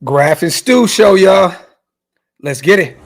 Graphk and Stu show, y'all. Let's get it.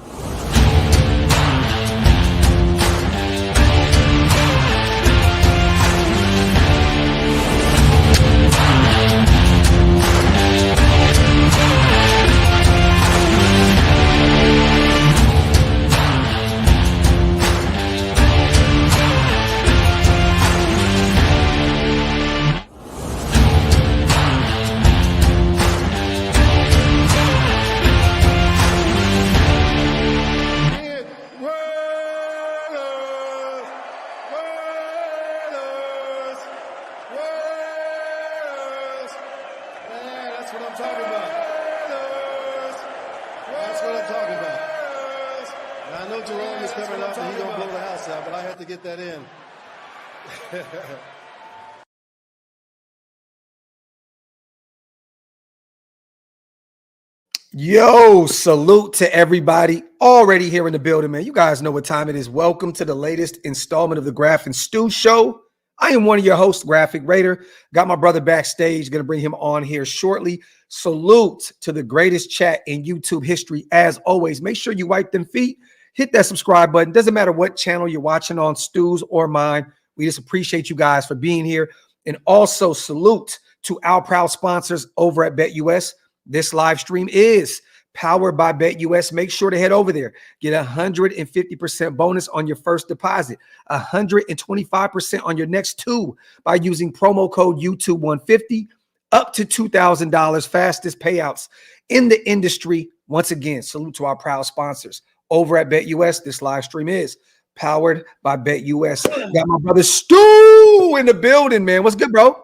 Yo, salute to everybody already here in the building, man. You guys know what time it is. Welcome to the latest installment of the Graphk and Stu show. I am one of your hosts, Graphic Raider. Got my brother backstage. Going to bring him on here shortly. Salute to the greatest chat in YouTube history. As always, make sure you wipe them feet. Hit that subscribe button. Doesn't matter what channel you're watching on, Stu's or mine. We just appreciate you guys for being here. And also salute to our proud sponsors over at BetUS. This live stream is powered by BetUS. Make sure to head over there. Get 150% bonus on your first deposit, 125% on your next two by using promo code YouTube150, up to $2,000 fastest payouts in the industry. Once again, salute to our proud sponsors over at BetUS. This live stream is powered by BetUS. Got my brother Stu in the building, man. What's good, bro?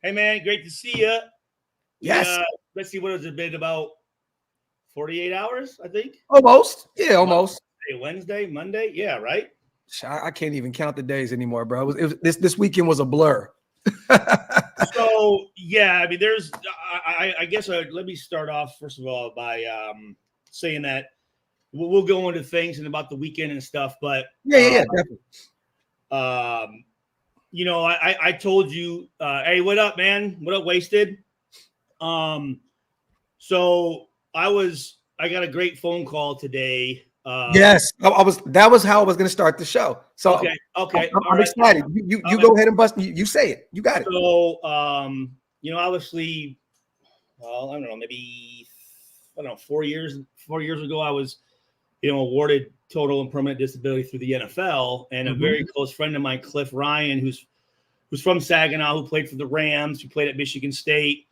Hey, man. Great to see you. Yes. Let's see, what has it been, about 48 hours, I think? Almost. Yeah, almost. Wednesday, Monday? Yeah, right? I can't even count the days anymore, bro. This weekend was a blur. So, yeah, I mean, I guess let me start off, first of all, by saying that we'll go into things and about the weekend and stuff, but yeah, definitely. I told you, hey, what up, man? What up, Wasted? So I got a great phone call today. Yes, that was how I was going to start the show. So okay. I'm excited. You go ahead and bust. You say it. You got it. So, obviously, well, I don't know, maybe, 4 years ago, I was, awarded total and permanent disability through the NFL, and a very close friend of mine, Cliff Ryan, who's from Saginaw, who played for the Rams, who played at Michigan State.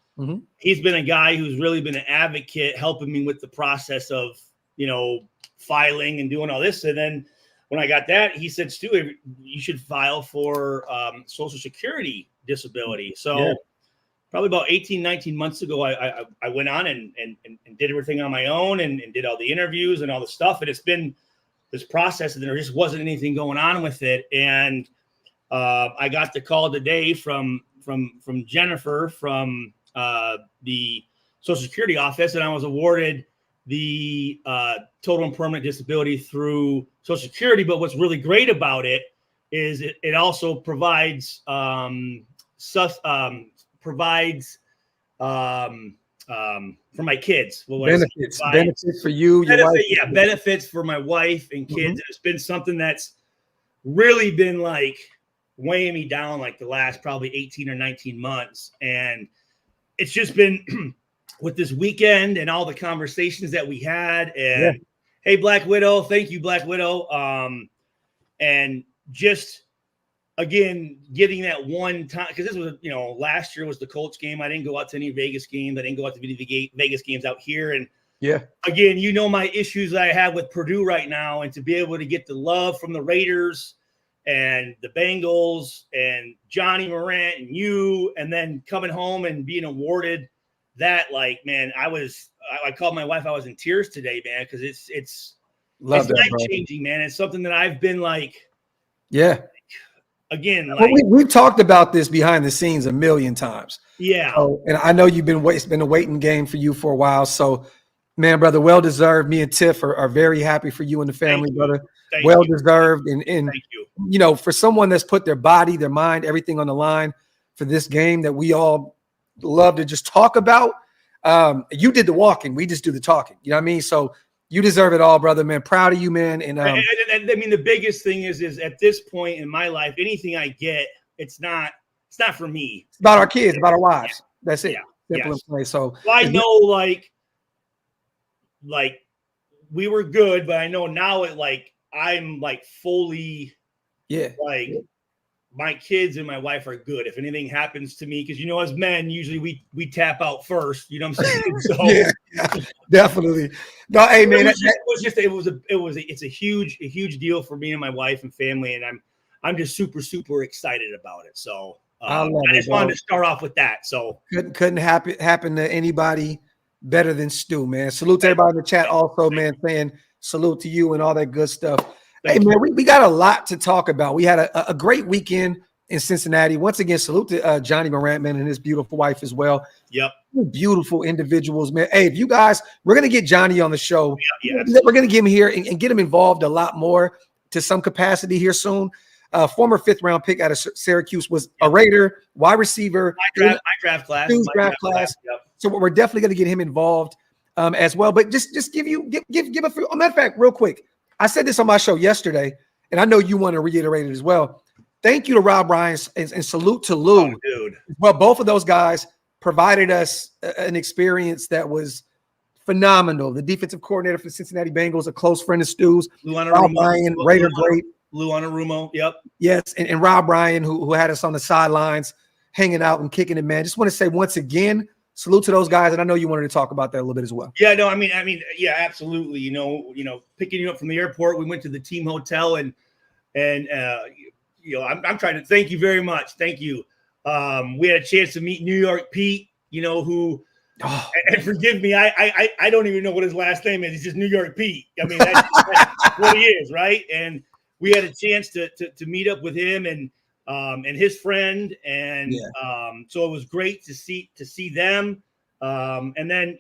He's been a guy who's really been an advocate, helping me with the process of, filing and doing all this. And then when I got that, he said, Stu, you should file for Social Security disability. So probably about 18, 19 months ago, I went on and did everything on my own and did all the interviews and all the stuff. And it's been this process, and there just wasn't anything going on with it. And I got the call today from Jennifer from the Social Security office, and I was awarded the total and permanent disability through Social Security. But what's really great about it is it also provides for my kids. Benefits for you, your wife. Yeah, benefits for my wife and kids. It's been something that's really been like weighing me down like the last probably 18 or 19 months. And it's just been with this weekend and all the conversations that we had. And hey, Black Widow, thank you, Black Widow. And just, again, getting that one time, because this was, last year was the Colts game. I didn't go out to any Vegas games. I didn't go out to the Vegas games out here. And again, my issues that I have with Purdue right now, and to be able to get the love from the Raiders and the Bengals and Johnny Morant and you, and then coming home and being awarded that, like, man, I called my wife. I was in tears today, man, because it's life-changing, man. It's something that I've been like, again, like, we've talked about this behind the scenes a million times. Yeah. And I know it's been a waiting game for you for a while. So, man, brother, well deserved. Me and Tiff are very happy for you and the family, brother. Well deserved. And thank you. For someone that's put their body, their mind, everything on the line for this game that we all love to just talk about, You did the walking. We just do the talking. You know what I mean? So you deserve it all, brother, man. Proud of you, man. And I mean, the biggest thing is at this point in my life, anything I get, it's not for me. It's about our kids, about our wives. That's it. Yeah. Simple and plain. So I know, like we were good, but I know now I'm like fully, like my kids and my wife are good. If anything happens to me, because as men, usually we tap out first. You know what I'm saying? So yeah, definitely. No, hey man, it's a huge deal for me and my wife and family, and I'm just super excited about it. So I just wanted to start off with that. So couldn't happen to anybody better than Stu, man. Salute to everybody in the chat also, man, saying salute to you and all that good stuff. Hey, man, we got a lot to talk about. We had a great weekend in Cincinnati. Once again, salute to Johnny Morant, man, and his beautiful wife as well. Yep. Beautiful individuals, man. Hey, if you guys, we're going to get Johnny on the show. Yeah, we're going to get him here and get him involved a lot more to some capacity here soon. Former 5th-round pick out of Syracuse, was a Raider, wide receiver. My draft class. Yep. So we're definitely going to get him involved as well. But just give a few. Matter of fact, real quick, I said this on my show yesterday, and I know you want to reiterate it as well. Thank you to Rob Ryan and salute to Lou. Oh, dude. Well, both of those guys provided us an experience that was phenomenal. The defensive coordinator for the Cincinnati Bengals, a close friend of Stu's. Rob Ryan, Raider great. Lou Anarumo, yep. Yes, and Rob Ryan, who had us on the sidelines, hanging out and kicking it, man. Just want to say once again, salute to those guys, and I know you wanted to talk about that a little bit as well. Yeah, no, I mean, yeah, absolutely. Picking you up from the airport, we went to the team hotel, and I'm trying to thank you very much. Thank you. We had a chance to meet New York Pete, who. Oh. And forgive me, I don't even know what his last name is. It's just New York Pete. I mean, that's what he is, right? And we had a chance to meet up with him and his friend, and so it was great to see them. And then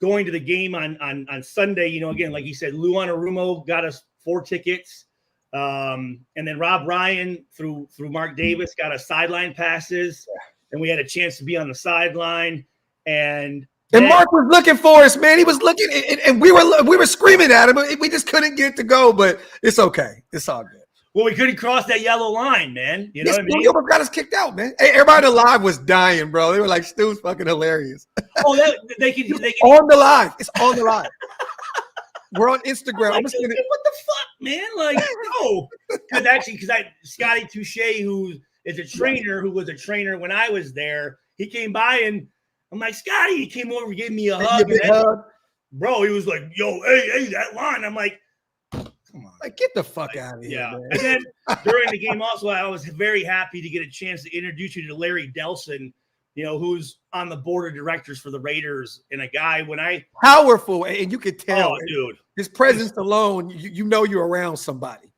going to the game on Sunday, again, like you said, Lou Anarumo got us 4 tickets, and then Rob Ryan through Mark Davis got us sideline passes, and we had a chance to be on the sideline. And Mark was looking for us, man. He was looking, and we were screaming at him. We just couldn't get to go, but it's okay. It's all good. Well, we couldn't cross that yellow line, man. You know what I mean? You almost got us kicked out, man. Hey, everybody alive was dying, bro. They were like, "Stu's fucking hilarious." Oh, they can on the live. It's on the live. We're on Instagram. Like, what the fuck, man? Like, no, because Scotty Touche, who was a trainer when I was there, he came by and. I'm like, Scotty, he came over, gave me a hug. Bro, he was like, yo, hey, that line. I'm like, come on. Like, get the fuck out of here. Yeah. Man. And then during the game also, I was very happy to get a chance to introduce you to Larry Delson, who's on the board of directors for the Raiders. And a guy powerful, and you could tell. Oh, dude. His presence alone, you're around somebody.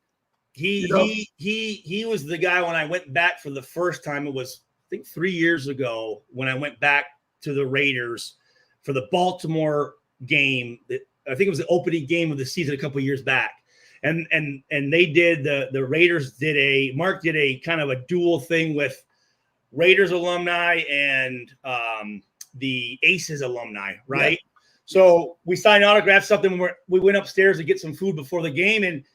He was the guy when I went back for the first time. It was, I think, 3 years ago when I went back to the Raiders for the Baltimore game. I think it was the opening game of the season a couple of years back. And they did the Raiders Mark did a kind of a dual thing with Raiders alumni and the Aces alumni, right? Yeah. So we signed autographs, something we went upstairs to get some food before the game, and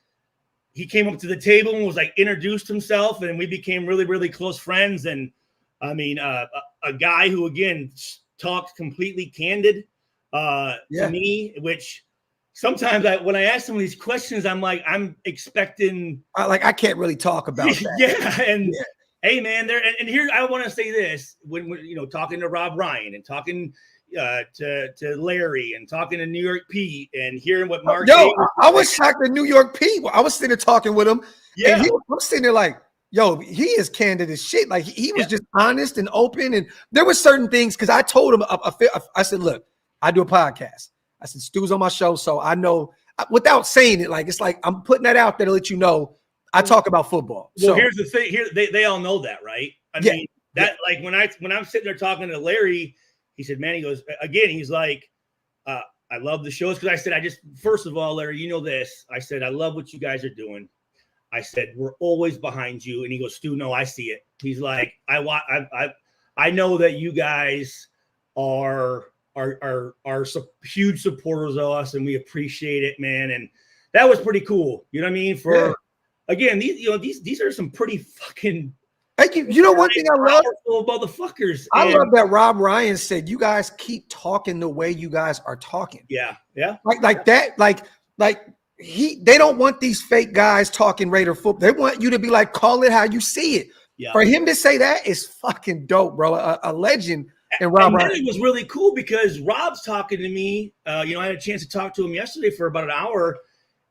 he came up to the table and was like introduced himself, and we became really, really close friends. And I mean, a guy who, again, talked completely candid to me, which sometimes when I ask some of these questions, I'm like, I'm expecting. I can't really talk about that. Hey, man, and here I want to say this when talking to Rob Ryan and talking to Larry and talking to New York Pete and hearing what Mark. I was shocked at New York Pete. I was sitting there talking with him. Yeah, and I'm sitting there like. Yo, he is candid as shit. Like he was just honest and open. And there were certain things because I told him, I said, look, I do a podcast. I said, Stu's on my show. So I know without saying it, like, it's like I'm putting that out there to let you know I talk about football. Well, here's the thing. Here they all know that, right? I mean, like when I'm sitting there talking to Larry, he said, man, he goes, again, he's like, I love the shows. Because I said, first of all, Larry, this. I said, I love what you guys are doing. I said, we're always behind you. And he goes, Stu, no, I see it. He's like, I know that you guys are huge supporters of us, and we appreciate it, man. And that was pretty cool. You know what I mean? Again, these are some pretty fucking. You know one thing I love motherfuckers. I love that Rob Ryan said, "You guys keep talking the way you guys are talking." Yeah. Like that. They don't want these fake guys talking Raider football. They want you to be like, call it how you see it. Yeah. For him to say that is fucking dope, bro. A legend. And Rob Ryan. It was really cool because Rob's talking to me. I had a chance to talk to him yesterday for about an hour,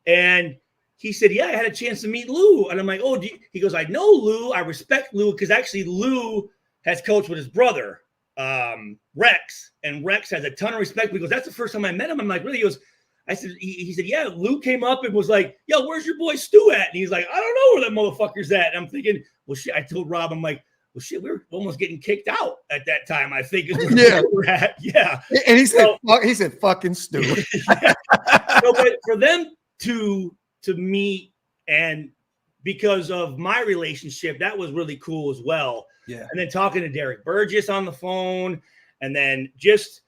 and he said, "Yeah, I had a chance to meet Lou." And I'm like, "Oh," he goes, "I know Lou. I respect Lou because actually Lou has coached with his brother, Rex, and Rex has a ton of respect." Because that's the first time I met him. I'm like, "Really?" He goes, "I said," he said, "Yeah." Lou came up and was like, "Yo, where's your boy Stu at?" And he's like, "I don't know where that motherfucker's at." And I'm thinking, well, shit. I told Rob, I'm like, well, shit, we were almost getting kicked out at that time, I think, is where we were at. Yeah. And he said, fucking Stu. Yeah. So, but for them to meet, and because of my relationship, that was really cool as well. Yeah. And then talking to Derek Burgess on the phone, and then just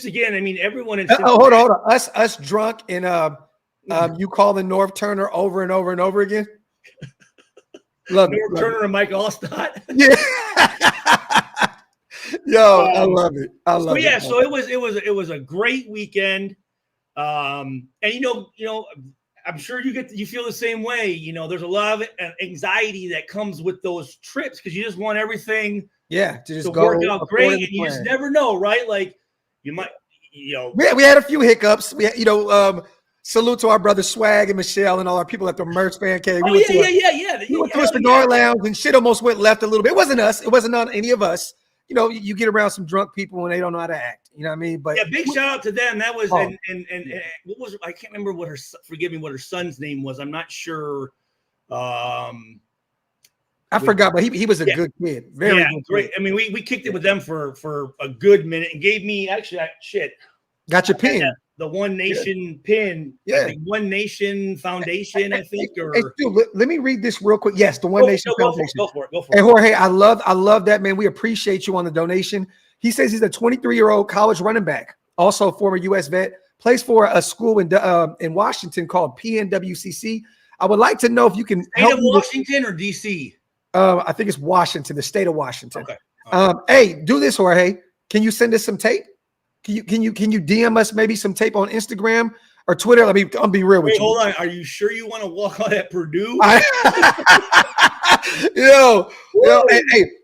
again, I mean, everyone in hold on. Us drunk and you calling Norv Turner over and over and over again. Love Norv Turner and Mike Allstott. Yeah. Yo, I love it. I love it. Yeah, so it was a great weekend. And I'm sure you feel the same way. There's a lot of anxiety that comes with those trips because you just want everything to just work out great, and you just never know, right? Like you might, we had a few hiccups. We had, salute to our brother Swag and Michelle and all our people at the Merch Fan Cave. We went to a cigar lounge and shit almost went left a little bit. It wasn't us. It wasn't on any of us. You get around some drunk people and they don't know how to act. You know what I mean? But big shout out to them. That was and what was, I can't remember what her son's name was. I'm not sure. I forgot, but he was a good kid. Very good great. Kid. I mean, we kicked it with them for a good minute and gave me got your pin. The One Nation pin. One Nation Foundation, I think. Hey, Stu, let me read this real quick. Yes, the One Nation Foundation. Go for it. Hey, Jorge, I love that, man. We appreciate you on the donation. He says he's a 23-year-old college running back, also a former U.S. vet, plays for a school in Washington called PNWCC. I would like to know if you can help me Washington or D.C.? I think it's Washington, the state of Washington. Okay. Hey, do this, Jorge. Can you send us some tape? Can you DM us maybe some tape on Instagram or Twitter? I'll be real with you. Hold on. Are you sure you want to walk on at Purdue?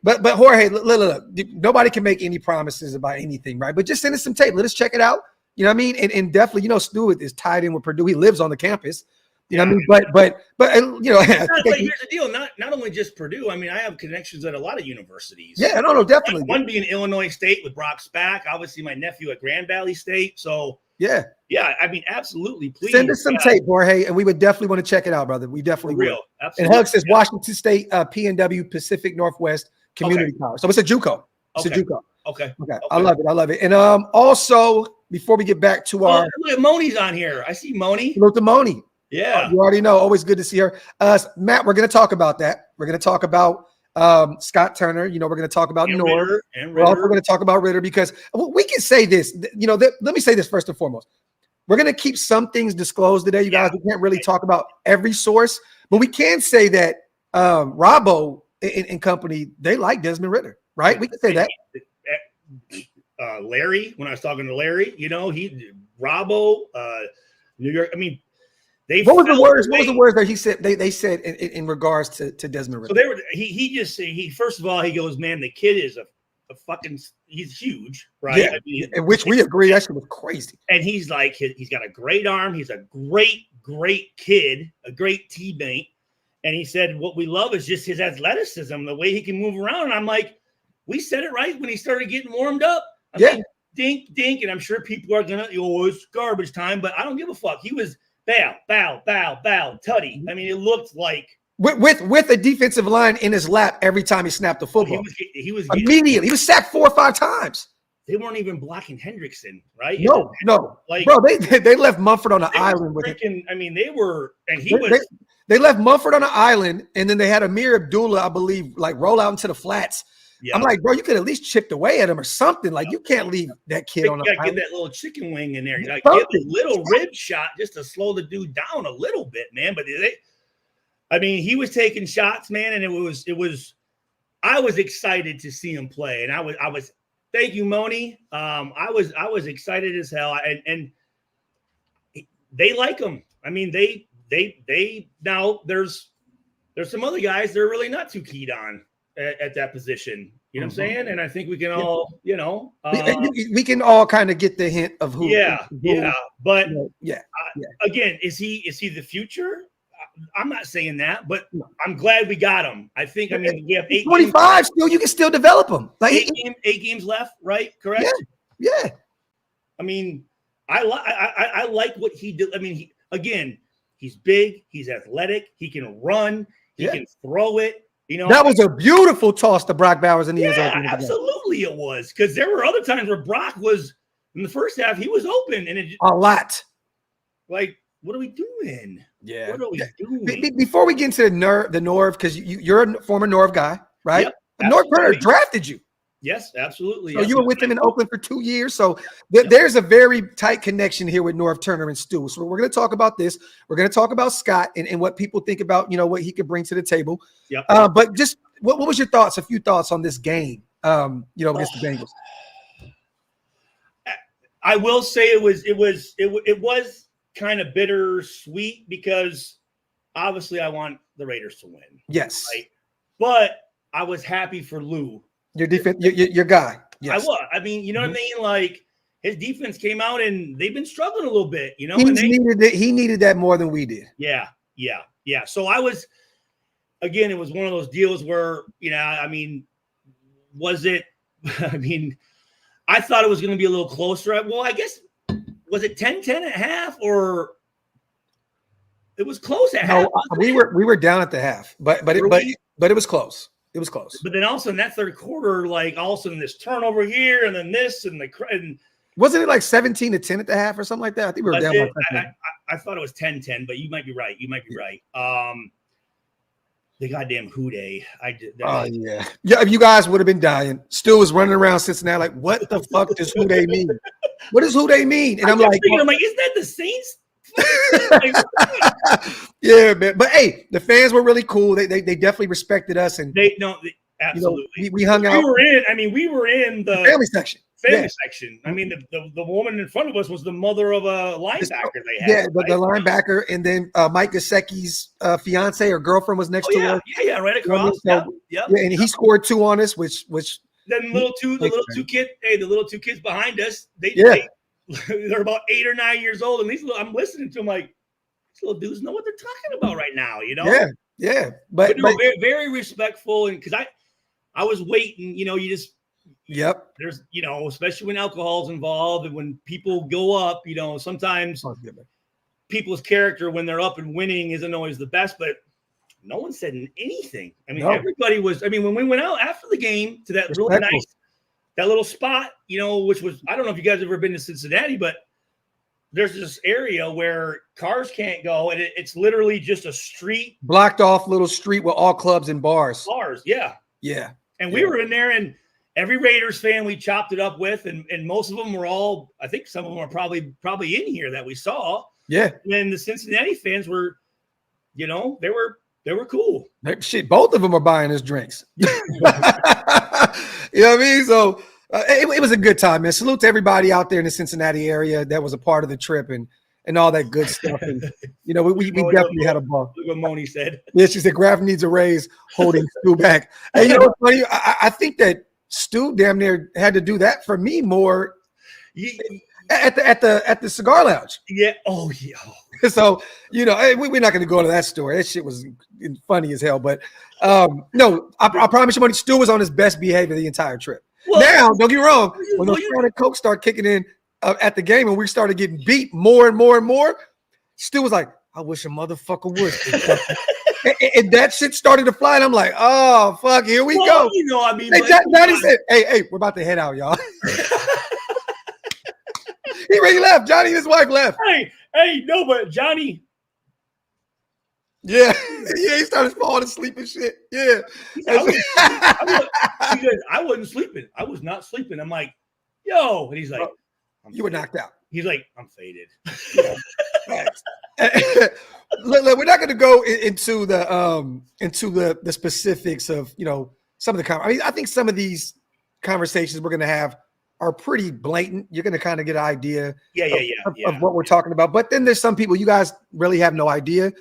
But Jorge, look, nobody can make any promises about anything, right? But just send us some tape. Let us check it out. You know what I mean? And definitely, Stu is tied in with Purdue. He lives on the campus. You know what I mean? But here's the deal. Not only just Purdue. I mean, I have connections at a lot of universities. Yeah, no, definitely. One being Illinois State with Brock Spack. Obviously, my nephew at Grand Valley State. So yeah. I mean, absolutely. Please send us some tape, Jorge, and we would definitely want to check it out, brother. We definitely will. Absolutely. And Hug says Washington State PNW Pacific Northwest Community College. So it's a JUCO. It's a JUCO. Okay. I love it. And also, before we get back to our look, Moni's on here. I see Moni. Look at Moni. Yeah. You already know. Always good to see her. Matt, we're going to talk about that. We're going to talk about Scott Turner. We're going to talk about Norv. We're also going to talk about Ridder because we can say this. Let me say this first and foremost. We're going to keep some things disclosed today, you guys. We can't really talk about every source, but we can say that Robbo and company, they like Desmond Ridder, right? We can say that. Larry, when I was talking to Larry, Robbo, New York. I mean, what was the words? What was the words that he said? They said in regards to Desmond Ridder. So he first of all, he goes, man, the kid is a fucking, he's huge, right? Yeah, in which we agree. That shit was crazy. And he's like, he's got a great arm. He's a great kid, a great teammate. And he said, what we love is just his athleticism, the way he can move around. And I'm like, we said it right when he started getting warmed up. I mean, dink. And I'm sure people are going to, it's garbage time, but I don't give a fuck. He was bow, tutty. I mean, it looked like. With a defensive line in his lap every time he snapped the football. He was immediately. He was sacked 4 or 5 times. They weren't even blocking Hendrickson, right? No. Like, bro, they left Mumford on an island with him. I mean, they left Mumford on an island, and then they had Amir Abdullah, I believe, like roll out into the flats Yeah. I'm like, bro, you could at least chipped away at him or something. Like, you can't leave that kid on the island. Get that little chicken wing in there. You like, give a little rib shot just to slow the dude down a little bit, man. But he was taking shots, man, and it was. I was excited to see him play, and I was. Thank you, Moni. I was excited as hell, and they like him. I mean, they now there's some other guys they're really not too keyed on at that position. You know what I'm saying? And I think we can all, we can all kind of get the hint of who. But again, is he the future? I'm not saying that, but I'm glad we got him. I we have 25 still. You can still develop him. Like 8 games left, right? Correct. Yeah. I like what he did. He's big. He's athletic. He can run. He can throw it. That was a beautiful toss to Brock Bowers in the end zone. Absolutely, it was, because there were other times where Brock was in the first half. He was open, and a lot. Like, what are we doing? Yeah. What are we doing? Before we get into the Norv, because you're a former Norv guy, right? Yep, Norv Turner drafted you. Yes, absolutely. So you were with him in Oakland for 2 years. So there's a very tight connection here with Norv Turner and Stu. So we're going to talk about this. We're going to talk about Scott and what people think about, what he could bring to the table. Yep. But just what was your thoughts? A few thoughts on this game, against the Bengals. I will say it was kind of bittersweet, because obviously I want the Raiders to win. Yes. Right? But I was happy for Lou. Your defense, your guy. Yes. I was. You know what I mean? Like, his defense came out and they've been struggling a little bit, He needed that more than we did. Yeah. So I was, again, it was one of those deals where, was it, I thought it was going to be a little closer. Well, I guess, was it 10-10 at half, or it was close at half? We were down at the half, but it was close. It was close. But then also in that third quarter, like, all of a sudden this turnover here, and then this, and wasn't it like 17-10 at the half or something like that? I think we were down. I thought it was 10-10, but you might be right. The goddamn Houday. Yeah. You guys would have been dying. Stu was running around Cincinnati like, what the fuck does Houday mean? What does Houday mean? And I'm like, isn't that the Saints? Yeah, man. But hey, the fans were really cool. They definitely respected us, and absolutely. We hung out. We were in the family section. Section. The woman in front of us was the mother of a linebacker they had. Yeah, the linebacker, and then Mike Gesicki's fiance or girlfriend was next to her. Yeah, right across. Yeah, and he scored 2 on us, which then the little two kids behind us. They're about 8 or 9 years old, and I'm listening to them like, these little dudes know what they're talking about right now, Yeah. But very, very respectful, and because I was waiting, you just. Yep. There's, especially when alcohol's involved and when people go up, sometimes people's character when they're up and winning isn't always the best, but no one said anything. Everybody was, when we went out after the game to that really nice, that little spot, which was, I don't know if you guys have ever been to Cincinnati, but there's this area where cars can't go, and it's literally just a street. Blocked off little street with all clubs and bars. Yeah. Yeah. And we were in there, and every Raiders fan we chopped it up with, and most of them were all, I think some of them are probably in here that we saw. Yeah. And then the Cincinnati fans were, they were cool. Shit, both of them are buying us drinks. You know what I mean? So it was a good time, man. Salute to everybody out there in the Cincinnati area that was a part of the trip and all that good stuff. And, we definitely had a ball. Look what Moni said. Yeah, she said Graphk needs a raise holding Stu back. Hey, what's funny? I think that Stu damn near had to do that for me more at the cigar lounge. Yeah. Oh yeah. So we're not going to go into that story. That shit was funny as hell. But no, I promise you, money. Stu was on his best behavior the entire trip. Well, now, don't get me wrong. When the Crown and Coke started kicking in at the game and we started getting beat more and more and more, Stu was like, "I wish a motherfucker would." And that shit started to fly, and I'm like, "Oh fuck, here we go." Johnny said, "Hey, we're about to head out, y'all." He already left. Johnny and his wife left. Hey, no, but Johnny, Yeah, yeah, he started falling asleep and shit. Yeah. I wasn't sleeping. I was not sleeping. I'm like, yo. And he's like, you were knocked out. He's like, I'm faded. Yeah. Thanks. We're not going to go into the specifics of, you know, some of the I think some of these conversations we're going to have are pretty blatant. You're going to kind of get an idea of what we're talking about. But then there's some people you guys really have no idea.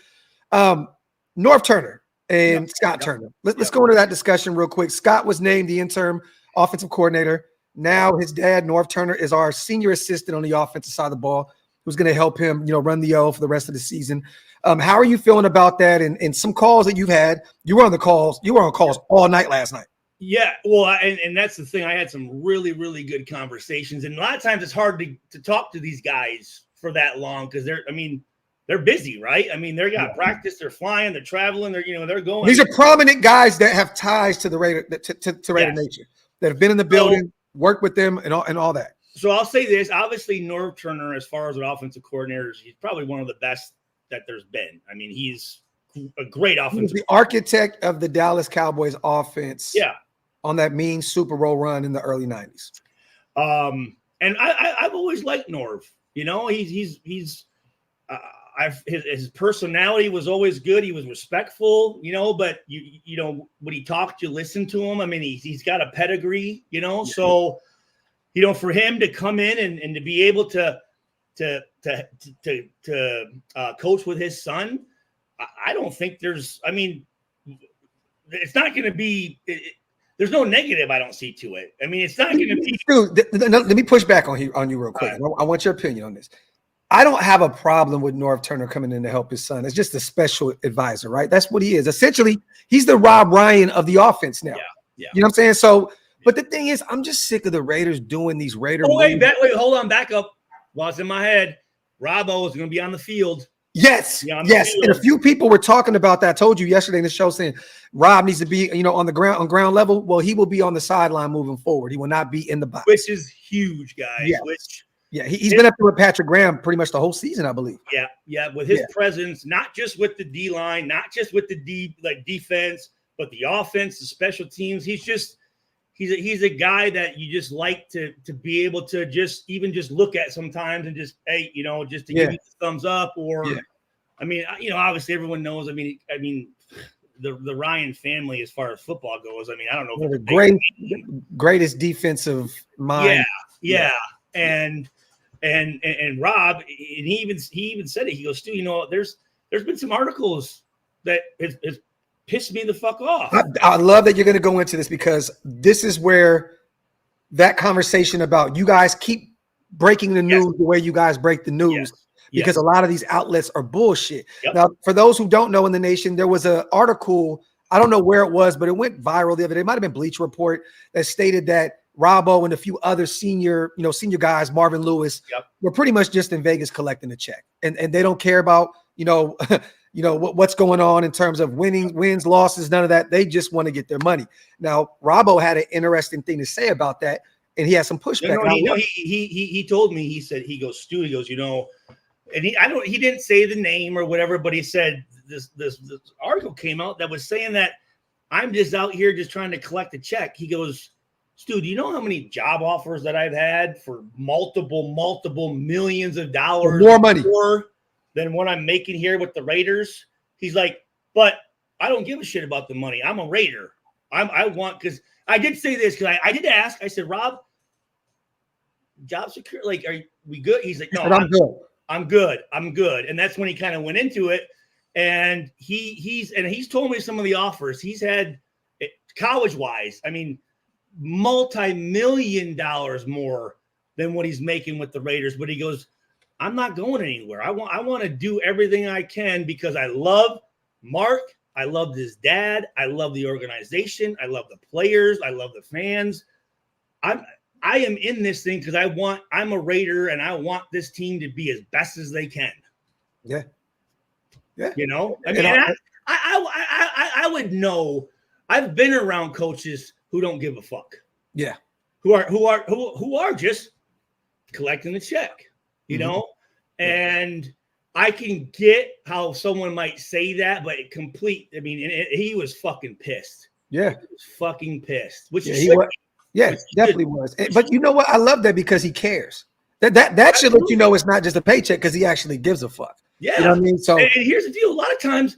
Norv Turner and Scott Turner. Let's go into that discussion real quick. Scott was named the interim offensive coordinator. Now his dad, Norv Turner, is our senior assistant on the offensive side of the ball, who's going to help him, you know, run the O for the rest of the season. How are you feeling about that? And some calls that you've had, you were on calls all night last night. Yeah, well, and that's the thing. I had some really, really good conversations. And a lot of times it's hard to talk to these guys for that long because they're busy, right? I mean, they got practice, they're flying, they're traveling, they're going. These are prominent guys that have ties to the Raider, to Raider Nation, that have been in the building, worked with them and all that. So I'll say this. Obviously, Norv Turner, as far as an offensive coordinator, he's probably one of the best that there's been. I mean, he's a great offensive. He was the architect of the Dallas Cowboys offense. Yeah. On that mean Super Bowl run in the early 90s. And I've always liked Norv. You know, his personality was always good. He was respectful, you know, but you know, when he talked, you listen to him. I mean, he's got a pedigree, you know, so, you know, for him to come in and to be able to coach with his son, I don't think it's not going to be, there's no negative I don't see to it. I mean, it's not going to be. Dude, let me push back on you real quick. Right. I want your opinion on this. I don't have a problem with Norv Turner coming in to help his son. It's just a special advisor, right? That's what he is. Essentially, he's the Rob Ryan of the offense now. Yeah. You know what I'm saying? So, but the thing is, I'm just sick of the Raiders doing these Raider moves. Wait, hold on, back up. While it's in my head, Robbo is going to be on the field. Yes. And a few people were talking about that. I told you yesterday in the show saying Rob needs to be, you know, on ground level. Well, he will be on the sideline moving forward. He will not be in the box. Which is huge, guys. He's been up there with Patrick Graham pretty much the whole season, I believe. Yeah. With his presence, not just with the D line, not just with the defense, but the offense, the special teams. He's a guy that you just like to be able to just look at sometimes and just, hey, you know, just to give you the thumbs up or, I mean, you know, obviously everyone knows. I mean, the Ryan family, as far as football goes. I mean, I don't know. The greatest defensive mind. Yeah. And Rob, and he even said it. He goes, Stu, you know, there's been some articles that has pissed me the fuck off. I love that you're going to go into this because this is where that conversation about you guys keep breaking the news the way you guys break the news because a lot of these outlets are bullshit. Now, for those who don't know in the nation, there was an article, I don't know where it was, but it went viral the other day. It might have been Bleacher Report that stated that Robbo and a few other senior guys, Marvin Lewis, were pretty much just in Vegas collecting a check. And they don't care about, what's going on in terms of wins, losses, none of that. They just want to get their money. Now, Robbo had an interesting thing to say about that, and he had some pushback. He told me, he goes, Stu, you know, and he didn't say the name or whatever, but he said this article came out that was saying that I'm just out here just trying to collect a check. He goes, Stu, do you know how many job offers that I've had for multiple millions of dollars more money than what I'm making here with the Raiders? He's like, but I don't give a shit about the money. I'm a Raider. Because I did say this because I did ask. I said, Rob, job secure, like, are we good? He's like, no, I'm good. And that's when he kind of went into it. And he's told me some of the offers he's had college wise. I mean, multi-million dollars more than what he's making with the Raiders. But he goes, I'm not going anywhere. I want to do everything I can because I love Mark. I love his dad. I love the organization. I love the players. I love the fans. I am in this thing because I'm a Raider and I want this team to be as best as they can. Yeah. You know, I mean, I would know. I've been around coaches who don't give a fuck. Yeah. Who are just collecting the check, you know? And I can get how someone might say that, but he was fucking pissed. Yeah. He was fucking pissed. Which Yeah, he should. Yeah, definitely was. But you know what? I love that because he cares. That should let you know it's not just a paycheck because he actually gives a fuck. Yeah. You know what I mean? So and here's the deal. A lot of times,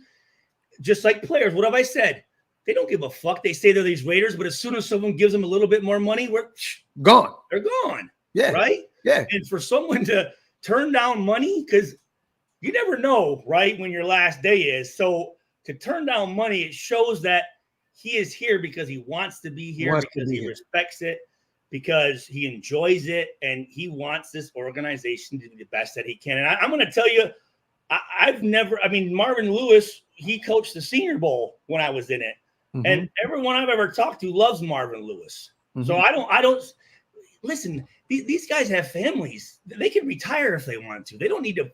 just like players, what have I said? They don't give a fuck. They say they're these Raiders, but as soon as someone gives them a little bit more money, gone. They're gone. Yeah. Right? Yeah. And for someone to turn down money, because you never know, right, when your last day is. So to turn down money, it shows that he is here because he wants to be here, because he respects it, because he enjoys it, and he wants this organization to do the best that he can. And I'm going to tell you, Marvin Lewis, he coached the Senior Bowl when I was in it. Mm-hmm. And everyone I've ever talked to loves Marvin Lewis. Mm-hmm. So I don't listen. These guys have families. They can retire if they want to. They don't need to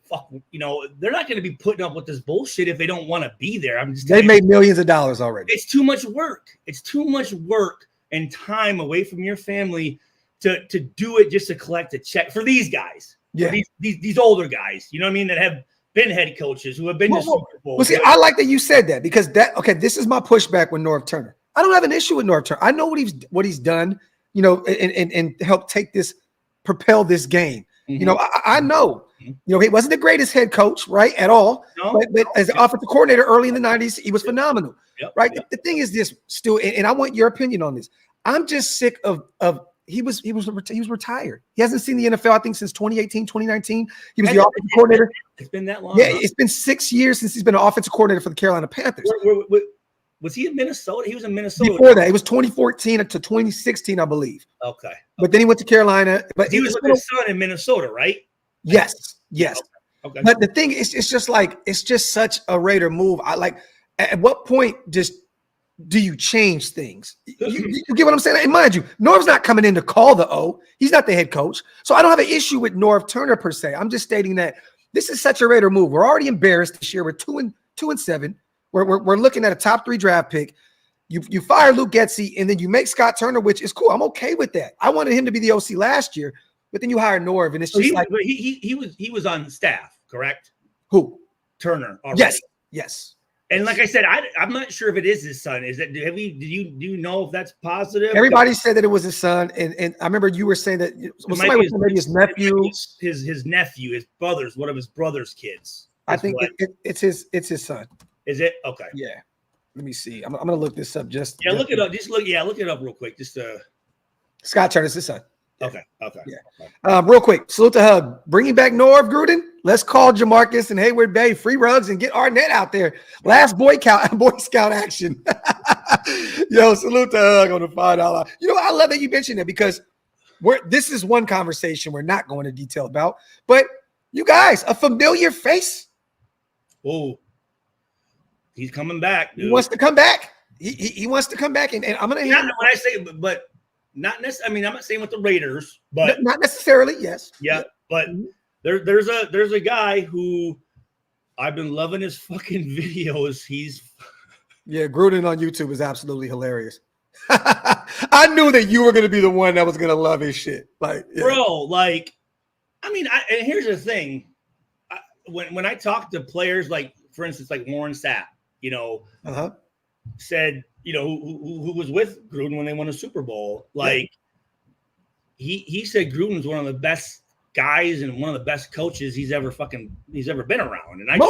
they're not going to be putting up with this bullshit if they don't want to be there. They made millions of dollars already. It's too much work. It's too much work and time away from your family to do it just to collect a check for these guys. Yeah. These older guys, you know what I mean, that have been head coaches, who have been to Super Bowl. Well, see, I like that you said that because this is my pushback with Norv Turner. I don't have an issue with Norv Turner. I know what he's done, and help propel this game. Mm-hmm. I know, he wasn't the greatest head coach, right, at all. No, but as an offensive coordinator early in the 90s, he was phenomenal, right? Yep. The thing is this, Stu, and I want your opinion on this. I'm just sick of he was retired. He hasn't seen the NFL, I think, since 2018, 2019. He was the offensive coordinator. It's been that long. Yeah, it's been 6 years since he's been an offensive coordinator for the Carolina Panthers. Was he in Minnesota? He was in Minnesota. Before that, it was 2014 to 2016, I believe. Okay. But then he went to Carolina. But he was with his son in Minnesota, right? Yes. Okay. But the thing is, it's just such a Raider move. At what point do you change things? You get what I'm saying? And mind you, Norv's not coming in to call the O. He's not the head coach. So I don't have an issue with Norv Turner per se. I'm just stating that this is such a Raider move. We're already embarrassed this year. We're 2-7. We're looking at a top 3 draft pick. You fire Luke Getsy and then you make Scott Turner, which is cool. I'm okay with that. I wanted him to be the OC last year, but then you hire Norv, and it's just he was on staff, correct? Who? Turner. Already. Yes. And like I said, I'm not sure if it is his son. Is it? Do you know if that's positive? Everybody said that it was his son, and I remember you were saying that somebody was maybe his nephew, his nephew, his brother's, one of his brother's kids. I think it's his son. Is it? Okay. Yeah. Let me see. I'm gonna look this up. Look it up. Look it up real quick. Scott Turner's his son. Okay. Yeah. Real quick, salute to Hug. Bringing back Norv Gruden. Let's call Jamarcus and Hayward Bay free rugs and get Arnett out there. Last Boy Scout action. Yo, salute to Hug on the $5. I love that you mentioned that because this is one conversation we're not going to detail about. But you guys, a familiar face. Oh, he's coming back, dude. He wants to come back. He wants to come back, and I'm gonna. When I say, but not necessarily. I mean, I'm not saying with the Raiders, but not necessarily. Yes. Yeah, but there's a guy who I've been loving his fucking videos. Gruden on YouTube is absolutely hilarious. I knew that you were going to be the one that was going to love his shit. and here's the thing. When I talk to players, like, for instance, like Warren Sapp, said, who was with Gruden when they won a Super Bowl, he said Gruden's one of the best guys and one of the best coaches he's ever been around. And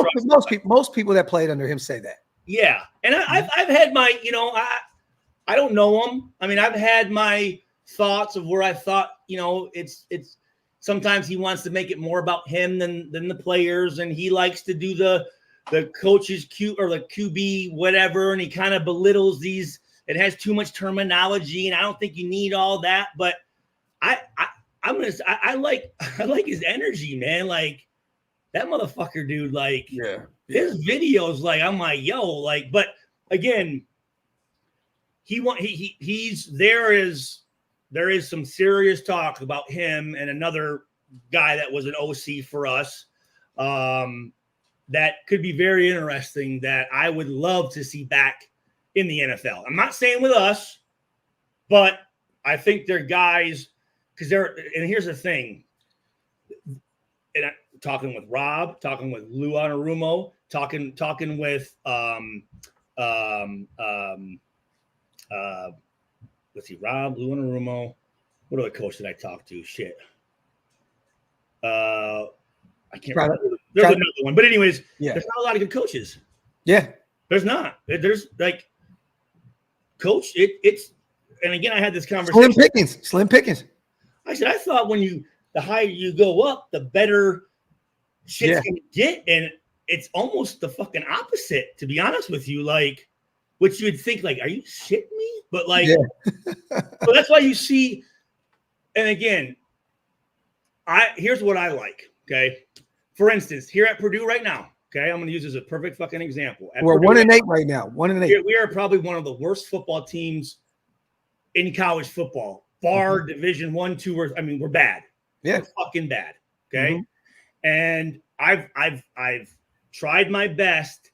most people that played under him say that. Yeah. And I've had my, I don't know him. I mean, I've had my thoughts of where I thought, it's sometimes he wants to make it more about him than the players. And he likes to do the coach's or the QB, whatever. And he kind of belittles these. It has too much terminology. And I don't think you need all that. But I like his energy, man. Like, that motherfucker, dude, his videos, I'm like, yo, but again, there is some serious talk about him and another guy that was an OC for us. That could be very interesting, that I would love to see back in the NFL. I'm not saying with us, but I think they're guys, and here's the thing. talking with Rob, talking with Lou Anarumo, talking with let's see, Rob, Lou Anarumo. What other coach did I talk to? Shit. I can't remember. There's another one. But anyways, there's not a lot of good coaches. Yeah. There's not. There's like coach, it's and again, I had this conversation. Slim pickings. I said, I thought the higher you go up, the better shit's gonna get. And it's almost the fucking opposite, to be honest with you. Like, which you would think, like, are you shitting me? But like, so that's why you see, and again, here's what I like. Okay. For instance, here at Purdue right now, okay, I'm going to use this as a perfect fucking example. We're 1-8 right now. 1-8. We are probably one of the worst football teams in college football, bar Division 1, 2, or I mean, we're bad. Yeah, we're fucking bad. Okay, and I've tried my best,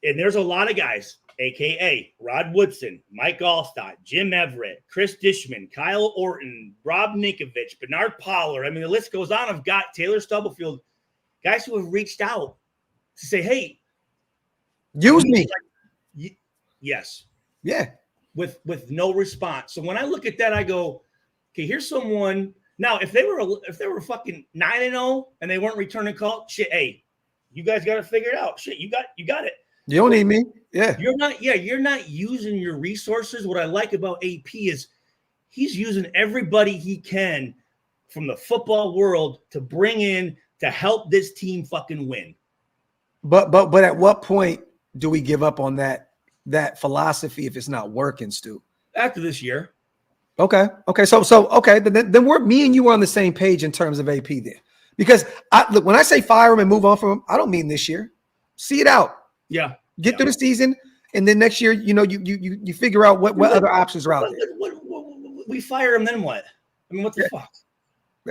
and there's a lot of guys, aka Rod Woodson, Mike Allstott, Jim Everett, Chris Dishman, Kyle Orton, Rob Ninkovich, Bernard Pollard. I mean, the list goes on. I've got Taylor Stubblefield, guys who have reached out to say, hey, use me. Yes. Yeah. With no response. So when I look at that, I go, okay, here's someone. Now, if they were fucking 9-0 and they weren't returning call, shit, hey, you guys got to figure it out. Shit, you got it. You don't need me. Yeah. You're not using your resources. What I like about AP is he's using everybody he can from the football world to bring in to help this team fucking win. But at what point do we give up on that philosophy if it's not working, Stu? After this year. Okay. So okay, then me and you are on the same page in terms of AP there. Because look, when I say fire him and move on from him, I don't mean this year. See it out. Yeah. Get through the season, and then next year, you figure out what other options are out there. We fire him, then what? I mean, what the fuck?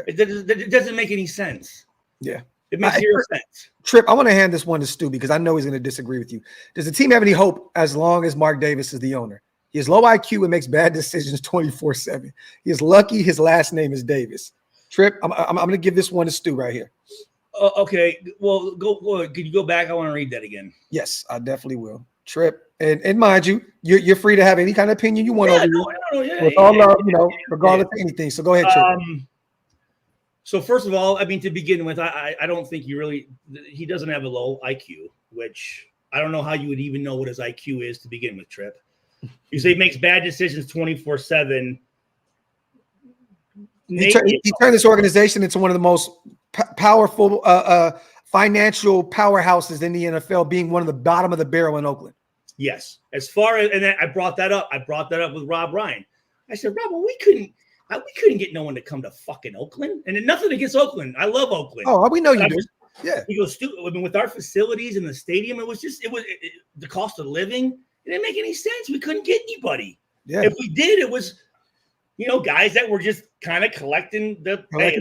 It doesn't make any sense. Yeah. It makes zero sense. Trip, I want to hand this one to Stu because I know he's going to disagree with you. Does the team have any hope as long as Mark Davis is the owner? He has low IQ and makes bad decisions 24/7. He is lucky his last name is Davis. Trip, I'm going to give this one to Stu right here. Okay. Well, go. Could you go back? I want to read that again. Yes, I definitely will. Trip, and mind you, you're free to have any kind of opinion you want over here. With all love, regardless of anything. So go ahead, Trip. So first of all, I mean, to begin with, I don't think he doesn't have a low IQ, which I don't know how you would even know what his IQ is to begin with, Trip. You say he makes bad decisions 24/7. He turned this organization into one of the most powerful financial powerhouses in the NFL, being one of the bottom of the barrel in Oakland. Yes. As far as, and then I brought that up with Rob Ryan. I said, Rob, well, we couldn't get no one to come to fucking Oakland. And nothing against Oakland. I love Oakland. Oh, we know you do. Yeah. He goes, I mean, with our facilities in the stadium, it was the cost of living. It didn't make any sense. We couldn't get anybody. Yeah. If we did, it was, guys that were just kind of collecting the check.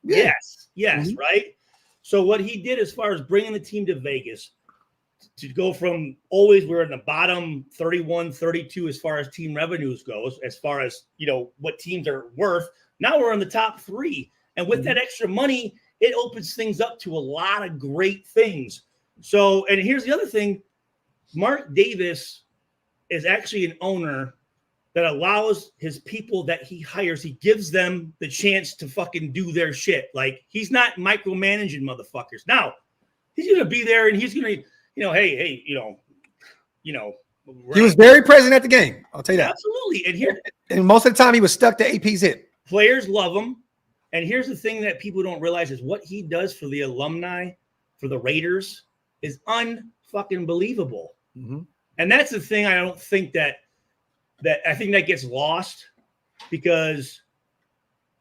Yeah. Yes, right? So what he did as far as bringing the team to Vegas, to go from always we're in the bottom 31, 32 as far as team revenues goes, as far as, what teams are worth. Now we're in the top 3. And with that extra money, it opens things up to a lot of great things. So, and here's the other thing. Mark Davis is actually an owner that allows his people that he hires, he gives them the chance to fucking do their shit. Like, he's not micromanaging motherfuckers. Now, he's going to be there and he's going to, hey, he was very present at the game. I'll tell you that. Absolutely. And most of the time he was stuck to AP's hip. Players love him. And here's the thing that people don't realize is what he does for the alumni, for the Raiders, is unfucking believable. Mm-hmm. And that's the thing I don't think that I think that gets lost because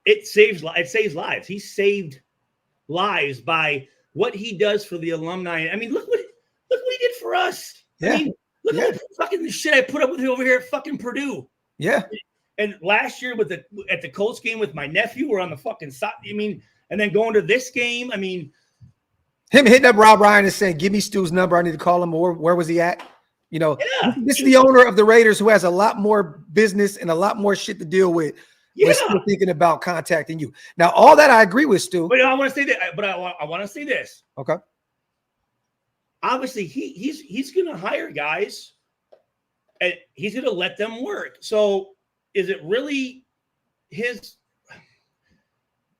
it saves lives. He saved lives by what he does for the alumni. I mean, look what he did for us. Yeah. I mean, look at the fucking shit I put up with over here at fucking Purdue. Yeah. And last year at the Colts game with my nephew, we're on the fucking side. I mean, and then going to this game, I mean, him hitting up Rob Ryan and saying, "Give me Stu's number. I need to call him." Or where was he at? This is the owner of the Raiders who has a lot more business and a lot more shit to deal with we're still thinking about contacting you. Now, all that I agree with, Stu. But I want to say that. But I want to say this. Okay. Obviously, he's going to hire guys, and he's going to let them work. So, is it really his?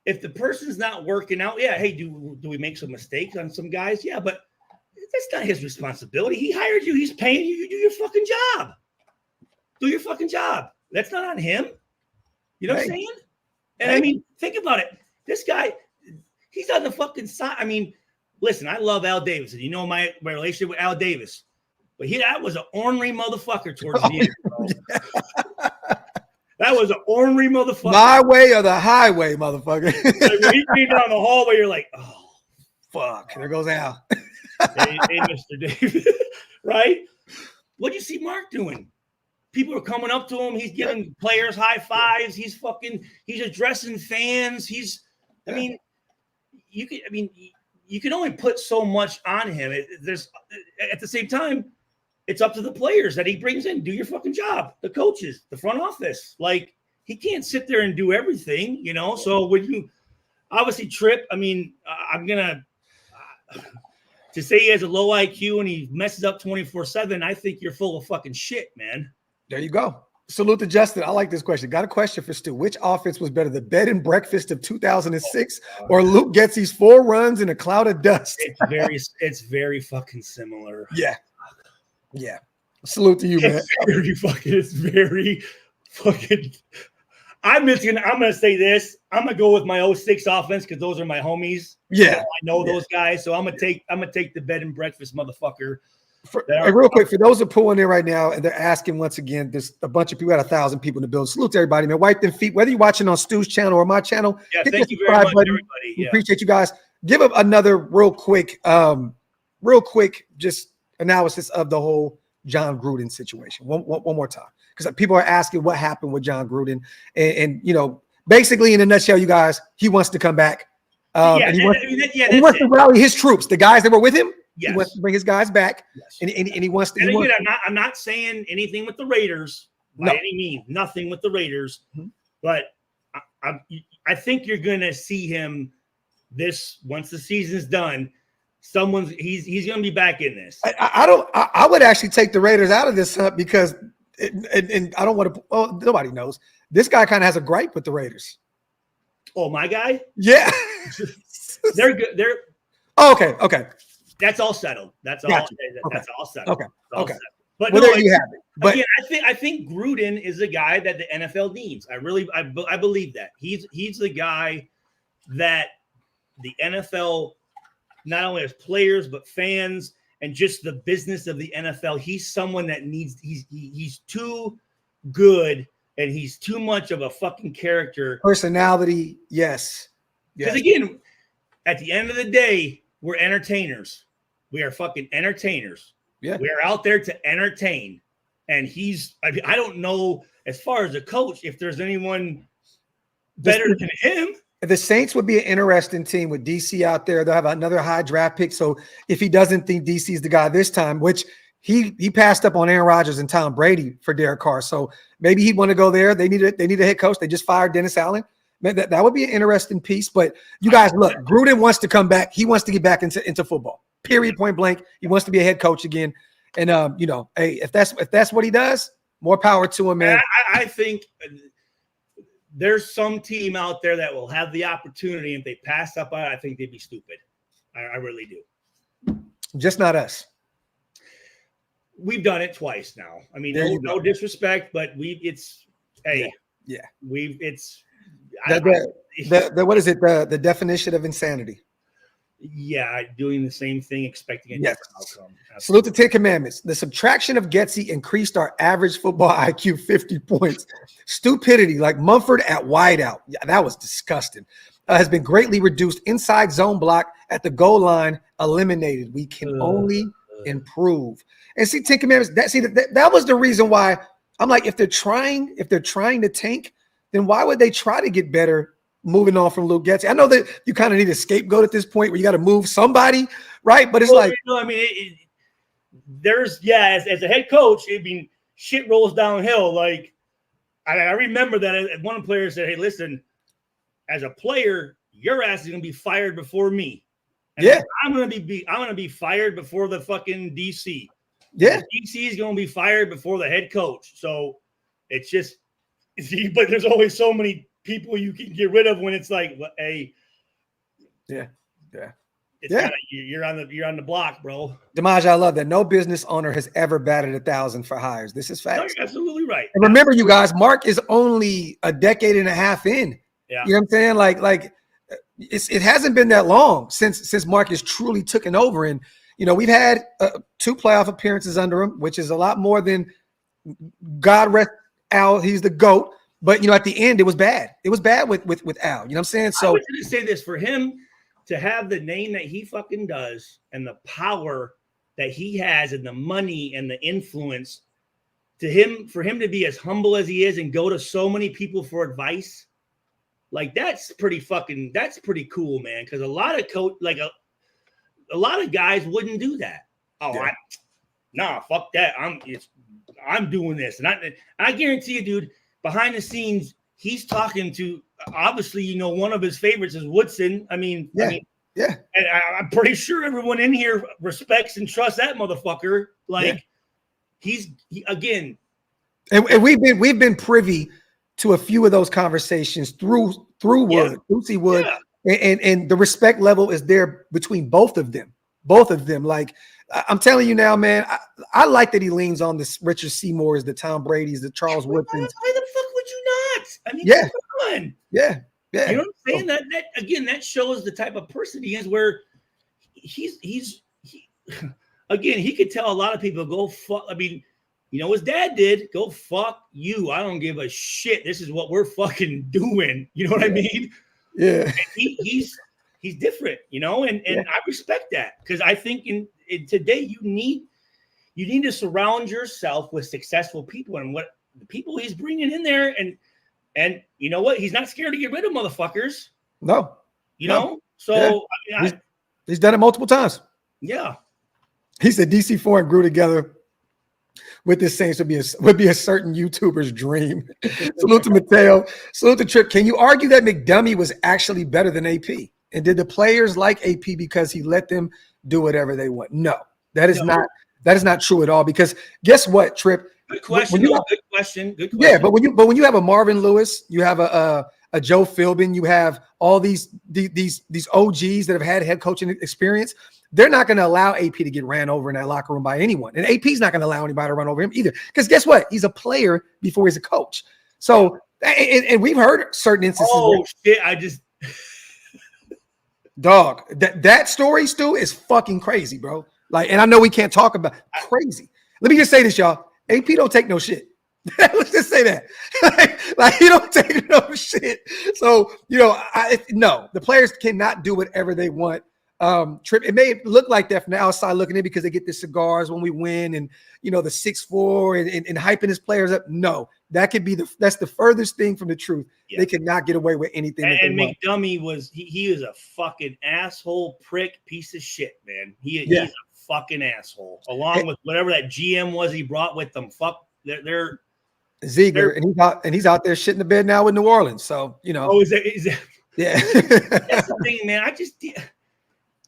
If the person's not working out, yeah. Hey, do we make some mistakes on some guys? Yeah, but that's not his responsibility. He hired you. He's paying you. You do your fucking job. Do your fucking job. That's not on him. You know what I'm saying? And I mean, think about it. This guy, he's on the fucking side. I mean, listen, I love Al Davis. And you know my relationship with Al Davis. But that was an ornery motherfucker towards the end, bro. That was an ornery motherfucker. My way or the highway, motherfucker. Like when he came down the hallway, you're like, oh, fuck. There goes Al. hey, Mr. Davis. Right? What'd you see Mark doing? People are coming up to him. He's giving players high fives. He's addressing fans. I mean, you can only put so much on him. There's at the same time, it's up to the players that he brings in. Do your fucking job. The coaches, the front office. Like, he can't sit there and do everything, you know? So when you obviously Trip, I mean, I'm going to say he has a low IQ and he messes up 24/7, I think you're full of fucking shit, man. There you go. Salute to Justin. I like this question. Got a question for Stu. Which offense was better, the bed and breakfast of 2006 or Luke Getsy's 4 runs in a cloud of dust? It's very fucking similar. Yeah. Yeah. Salute to you, man. It's very fucking. I'm gonna say this. I'm gonna go with my 06 offense because those are my homies. Yeah, I know those guys. So I'm gonna take the bed and breakfast motherfucker. Real quick, for those who are pulling in right now and they're asking once again, there's a bunch of people, 1,000 people in the building. Salute to everybody, man. Wipe them feet. Whether you're watching on Stu's channel or my channel, thank you very much, everybody. Yeah. Appreciate you guys. Give up another real quick, just analysis of the whole John Gruden situation. One more time, because people are asking what happened with John Gruden, and you know, basically in a nutshell, you guys, he wants to come back. And he wants to rally his troops, the guys that were with him. Yes. He wants to bring his guys back, and he wants to. And again, I'm not saying anything with the Raiders by any means, nothing with the Raiders, but I think you're gonna see him once the season's done. He's gonna be back in this. I would actually take the Raiders out of this hunt because, and I don't want to. Well, nobody knows. This guy kind of has a gripe with the Raiders. Oh, my guy? Yeah, they're good. Okay. That's all settled. That's all. Gotcha. That's all settled. Okay. But there you have it. But again, I think Gruden is a guy that the NFL needs. I believe that he's the guy that the NFL not only has players but fans and just the business of the NFL. He's someone that needs. He's too good and he's too much of a fucking character. Personality, yes. Because again, at the end of the day, we're entertainers. We are fucking entertainers. Yeah. We are out there to entertain. And I don't know, as far as a coach, if there's anyone better than him. The Saints would be an interesting team with DC out there. They'll have another high draft pick. So if he doesn't think DC is the guy this time, which he passed up on Aaron Rodgers and Tom Brady for Derek Carr. So maybe he'd want to go there. They need a head coach. They just fired Dennis Allen. That would be an interesting piece. But you guys, look, Gruden wants to come back. He wants to get back into football. Period. Point blank. He wants to be a head coach again. And hey, if that's what he does, more power to him, man. I think there's some team out there that will have the opportunity. If they pass up on it, I think they'd be stupid. I really do. Just not us. We've done it twice now. I mean, no disrespect, but it's what is it? The definition of insanity. Yeah, doing the same thing, expecting a different outcome. Salute the 10 Commandments. The subtraction of Getsy increased our average football IQ 50 points. Stupidity, like Mumford at wideout. Yeah, that was disgusting. Has been greatly reduced. Inside zone block at the goal line eliminated. We can only improve. And see, 10 Commandments. That was the reason why I'm like, if they're trying to tank, then why would they try to get better? Moving on from Luke Getsy. I know that you kind of need a scapegoat at this point where you got to move somebody, right? But it's I mean, there's as a head coach, I mean, shit rolls downhill. Like I remember that one player said, "Hey, listen, as a player, your ass is gonna be fired before me. And I'm gonna be fired before the fucking DC. Yeah. The DC is gonna be fired before the head coach. So it's just, but there's always so many people you can get rid of when it's like, hey, yeah. It's kinda, you're on the block, bro. Dimaj, I love that. No business owner has ever batted 1,000 for hires. This is facts. No, you're absolutely right. And remember, you guys, Mark is only a decade and a half in. Yeah. You know what I'm saying? Like it hasn't been that long since Mark has truly taken over. And we've had 2 playoff appearances under him, which is a lot more than God rest Al. He's the GOAT. But at the end, it was bad. It was bad with Al. You know what I'm saying? So I was going to say this, for him to have the name that he fucking does and the power that he has and the money and the influence, for him to be as humble as he is and go to so many people for advice, like that's pretty cool, man. Because a lot of a lot of guys wouldn't do that. Fuck that. I'm doing this, and I guarantee you, dude, behind the scenes, he's talking to, obviously, one of his favorites is Woodson. And I'm pretty sure everyone in here respects and trusts that motherfucker. Again. And we've been privy to a few of those conversations through Wood, Lucy Wood, and the respect level is there between both of them. Like, I'm telling you now, man, I like that he leans on the Richard Seymours, the Tom Brady's, the Charles Woodsons. Why the fuck would you not? I mean, come on. Yeah. You know what I'm saying? That shows the type of person he is, where he could tell a lot of people, go fuck. I mean, his dad did, go fuck you. I don't give a shit. This is what we're fucking doing. You know what I mean? Yeah. And he's different, and I respect that, because I think in today you need to surround yourself with successful people, and what the people he's bringing in there, and you know what? He's not scared to get rid of motherfuckers. No. So he's done it multiple times. Yeah. He said DC4 and Gruden together with the Saints would be a certain YouTuber's dream. Salute to Mateo. Salute to Trip. Can you argue that McDummy was actually better than AP? And did the players like AP because he let them do whatever they want? No, that is not true at all. Because guess what, Trip? Good question. Good question. Yeah, but when you have a Marvin Lewis, you have a Joe Philbin, you have all these OGs that have had head coaching experience. They're not going to allow AP to get ran over in that locker room by anyone. And AP's not going to allow anybody to run over him either. Because guess what? He's a player before he's a coach. So, and we've heard certain instances. Oh, shit. I just. Dog, that story, Stu, is fucking crazy, bro. Like, and I know we can't talk about crazy. Let me just say this, y'all. AP don't take no shit. Let's just say that. like he don't take no shit. So, no, the players cannot do whatever they want. Trip, it may look like that from the outside looking in because they get the cigars when we win and the 6'4" and hyping his players up. No, that's the furthest thing from the truth. Yeah. They cannot get away with anything. And McDummy he was a fucking asshole, prick, piece of shit, man. He's a fucking asshole. Along with whatever that GM was he brought with them. Fuck, they're Ziegler, and he's out there shitting the bed now with New Orleans. So Oh, is that? Yeah. That's the thing, man.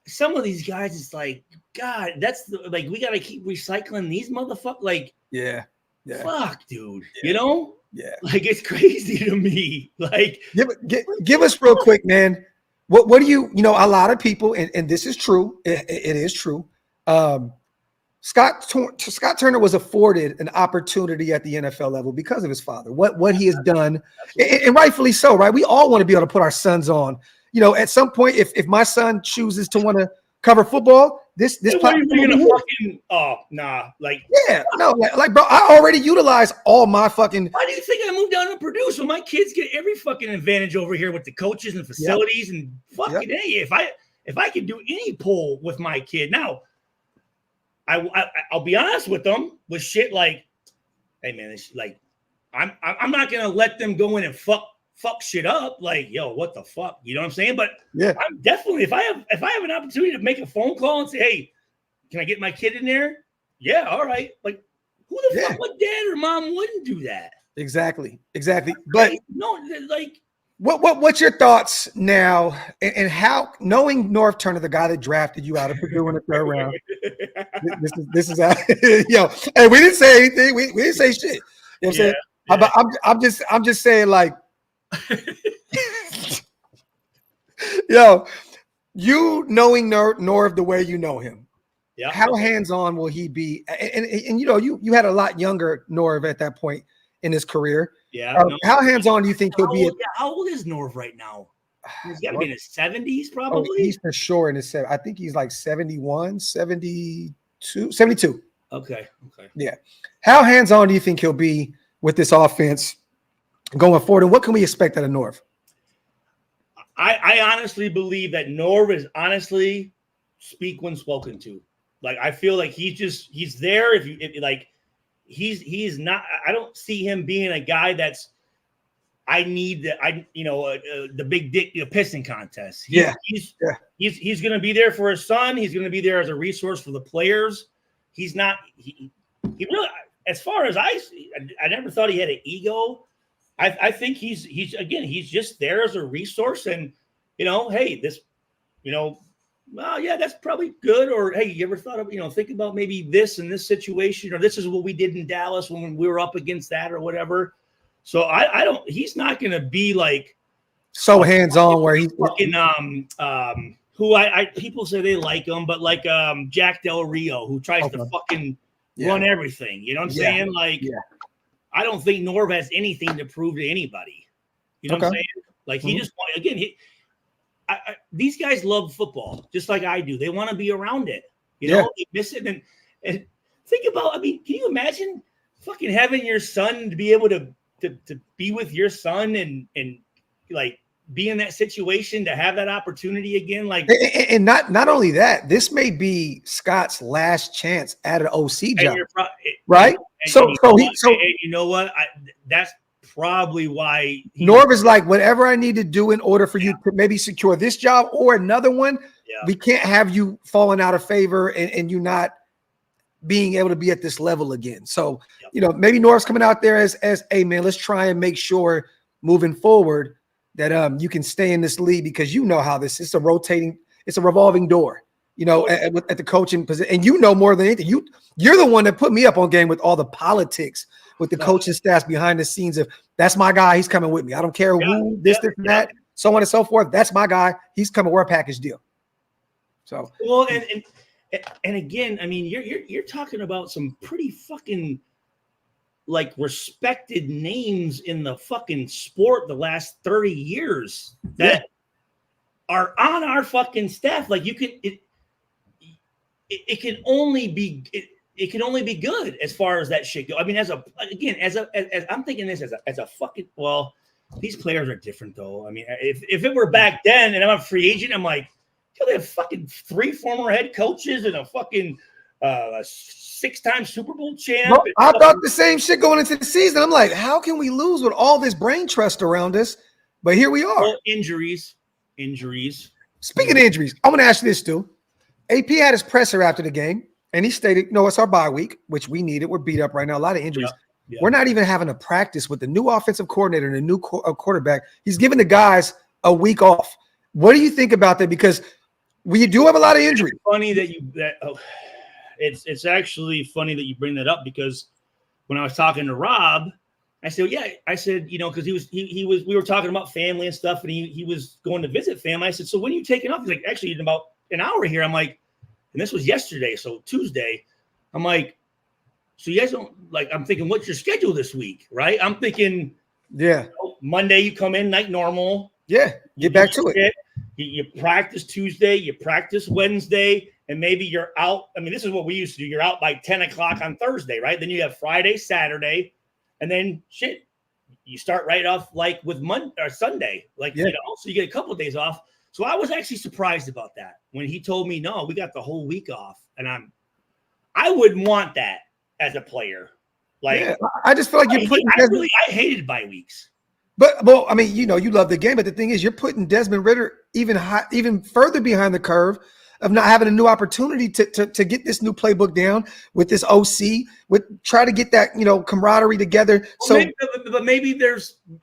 Some of these guys, it's like, God, we got to keep recycling these motherfuckers. Like, yeah. Fuck, dude. Yeah. Yeah. Like, it's crazy to me. Like, give us real quick, man. What do you, a lot of people, and this is true. It is true. Scott Turner was afforded an opportunity at the NFL level because of his father. What he has done, and rightfully so, right? We all want to be able to put our sons on. At some point, if my son chooses to want to cover football, this platform. Bro, I already utilize all my fucking. Why do you think I moved down to Purdue? So my kids get every fucking advantage over here with the coaches and facilities and fucking hey, if I could do any poll with my kid now, I'll be honest with them with shit like, hey man, it's like I'm not gonna let them go in and fuck shit up. Like, yo, what the fuck? You know what I'm saying? But I'm definitely, if I have an opportunity to make a phone call and say, hey, can I get my kid in there? Yeah, all right. Like, who the fuck, what dad or mom wouldn't do that? Exactly. But no, like what's your thoughts now, and how, knowing Norv Turner, the guy that drafted you out of Purdue in the third round? This is how, hey, we didn't say anything. We didn't say shit. You know what I'm saying? Yeah. I'm just saying, like, you knowing Norv the way you know him, how hands-on will he be? And you had a lot younger Norv at that point in his career. Yeah. How hands-on do you think he'll be? How old is Norv right now? He's got to be in his 70s, probably. Oh, he's for sure in his 70s. I think he's like 71, 72. Okay. Yeah. How hands-on do you think he'll be with this offense going forward? And what can we expect out of Norv? I honestly believe that Norv is honestly speak when spoken to. Like, I feel like he's there. He's not, I don't see him being a guy that's, the big dick piston contest. He's going to be there for his son. He's going to be there as a resource for the players. He's not, he really, as far as I never thought he had an ego. I think he's just there as a resource, and hey, this, well, yeah, that's probably good. Or hey, you ever thought of, think about maybe this in this situation, or this is what we did in Dallas when we were up against that or whatever. So he's not going to be like so hands-on where he's fucking, people say they like him, but like Jack Del Rio, who tries to fucking run everything. You know what I'm saying? Like, I don't think Norv has anything to prove to anybody. You know what I'm saying? Like, he just again, these guys love football just like I do. They want to be around it. They miss it. And think about, can you imagine fucking having your son to be able to be with your son and like be in that situation, to have that opportunity again? Like, and not only that, this may be Scott's last chance at an OC job, right? So you know what? That's probably why Norv is like, whatever I need to do in order for you to maybe secure this job or another one. We can't have you falling out of favor and you not being able to be at this level again. So, maybe Norv's coming out there as, hey man, let's try and make sure moving forward that you can stay in this league, because how this is. It's a revolving door, at the coaching position. And more than anything, you're the one that put me up on game with all the politics with the coaching staffs behind the scenes of, that's my guy, he's coming with me. I don't care who, this, and that, so on and so forth. That's my guy. He's coming. We're a package deal. So, well, and again, you're talking about some pretty fucking like respected names in the fucking sport the last 30 years that are on our fucking staff. Like, you can, it can only be, it can only be good as far as that shit go. As I'm thinking this as a fucking, well, these players are different though. If it were back then and I'm a free agent, I'm like, they have fucking 3 former head coaches and a fucking 6-time Super Bowl champ. Bro, I thought the same shit going into the season. I'm like, how can we lose with all this brain trust around us? But here we are. Well, injuries. Speaking of injuries, I'm going to ask you this, Stu. AP had his presser after the game, and he stated, it's our bye week, which we needed. We're beat up right now. A lot of injuries. Yeah. We're not even having a practice with the new offensive coordinator and the new quarterback. He's giving the guys a week off. What do you think about that? Because we do have a lot of injuries. It's actually funny that you bring that up, because when I was talking to Rob, I said, because we were talking about family and stuff, and he was going to visit family. I said, so when are you taking off? He's like, actually in about an hour here. I'm like, and this was yesterday, so Tuesday. I'm like, so you guys don't, like, I'm thinking, what's your schedule this week, right? I'm thinking, Monday you come in like normal. Yeah, get back to it. You practice Tuesday, you practice Wednesday, and maybe you're out. This is what we used to do. You're out by 10 o'clock on Thursday, right? Then you have Friday, Saturday, and then you start right off like with Monday or Sunday, so you get a couple of days off. So I was actually surprised about that when he told me, no, we got the whole week off, and I wouldn't want that as a player. Like, I just feel like you're putting. I hated bye weeks. But you love the game, but the thing is, you're putting Desmond Ridder even further behind the curve of not having a new opportunity to get this new playbook down with this OC, with try to get that, camaraderie together. Well, maybe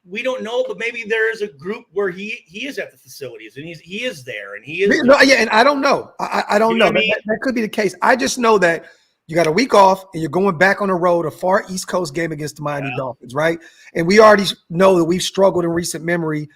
we don't know, but maybe there is a group where he is at the facilities and he is there and he is. No, yeah, and I don't know. I don't know. That could be the case. I just know that you got a week off and you're going back on the road, a far East Coast game against the Miami Dolphins, right? And we already know that we've struggled in recent memory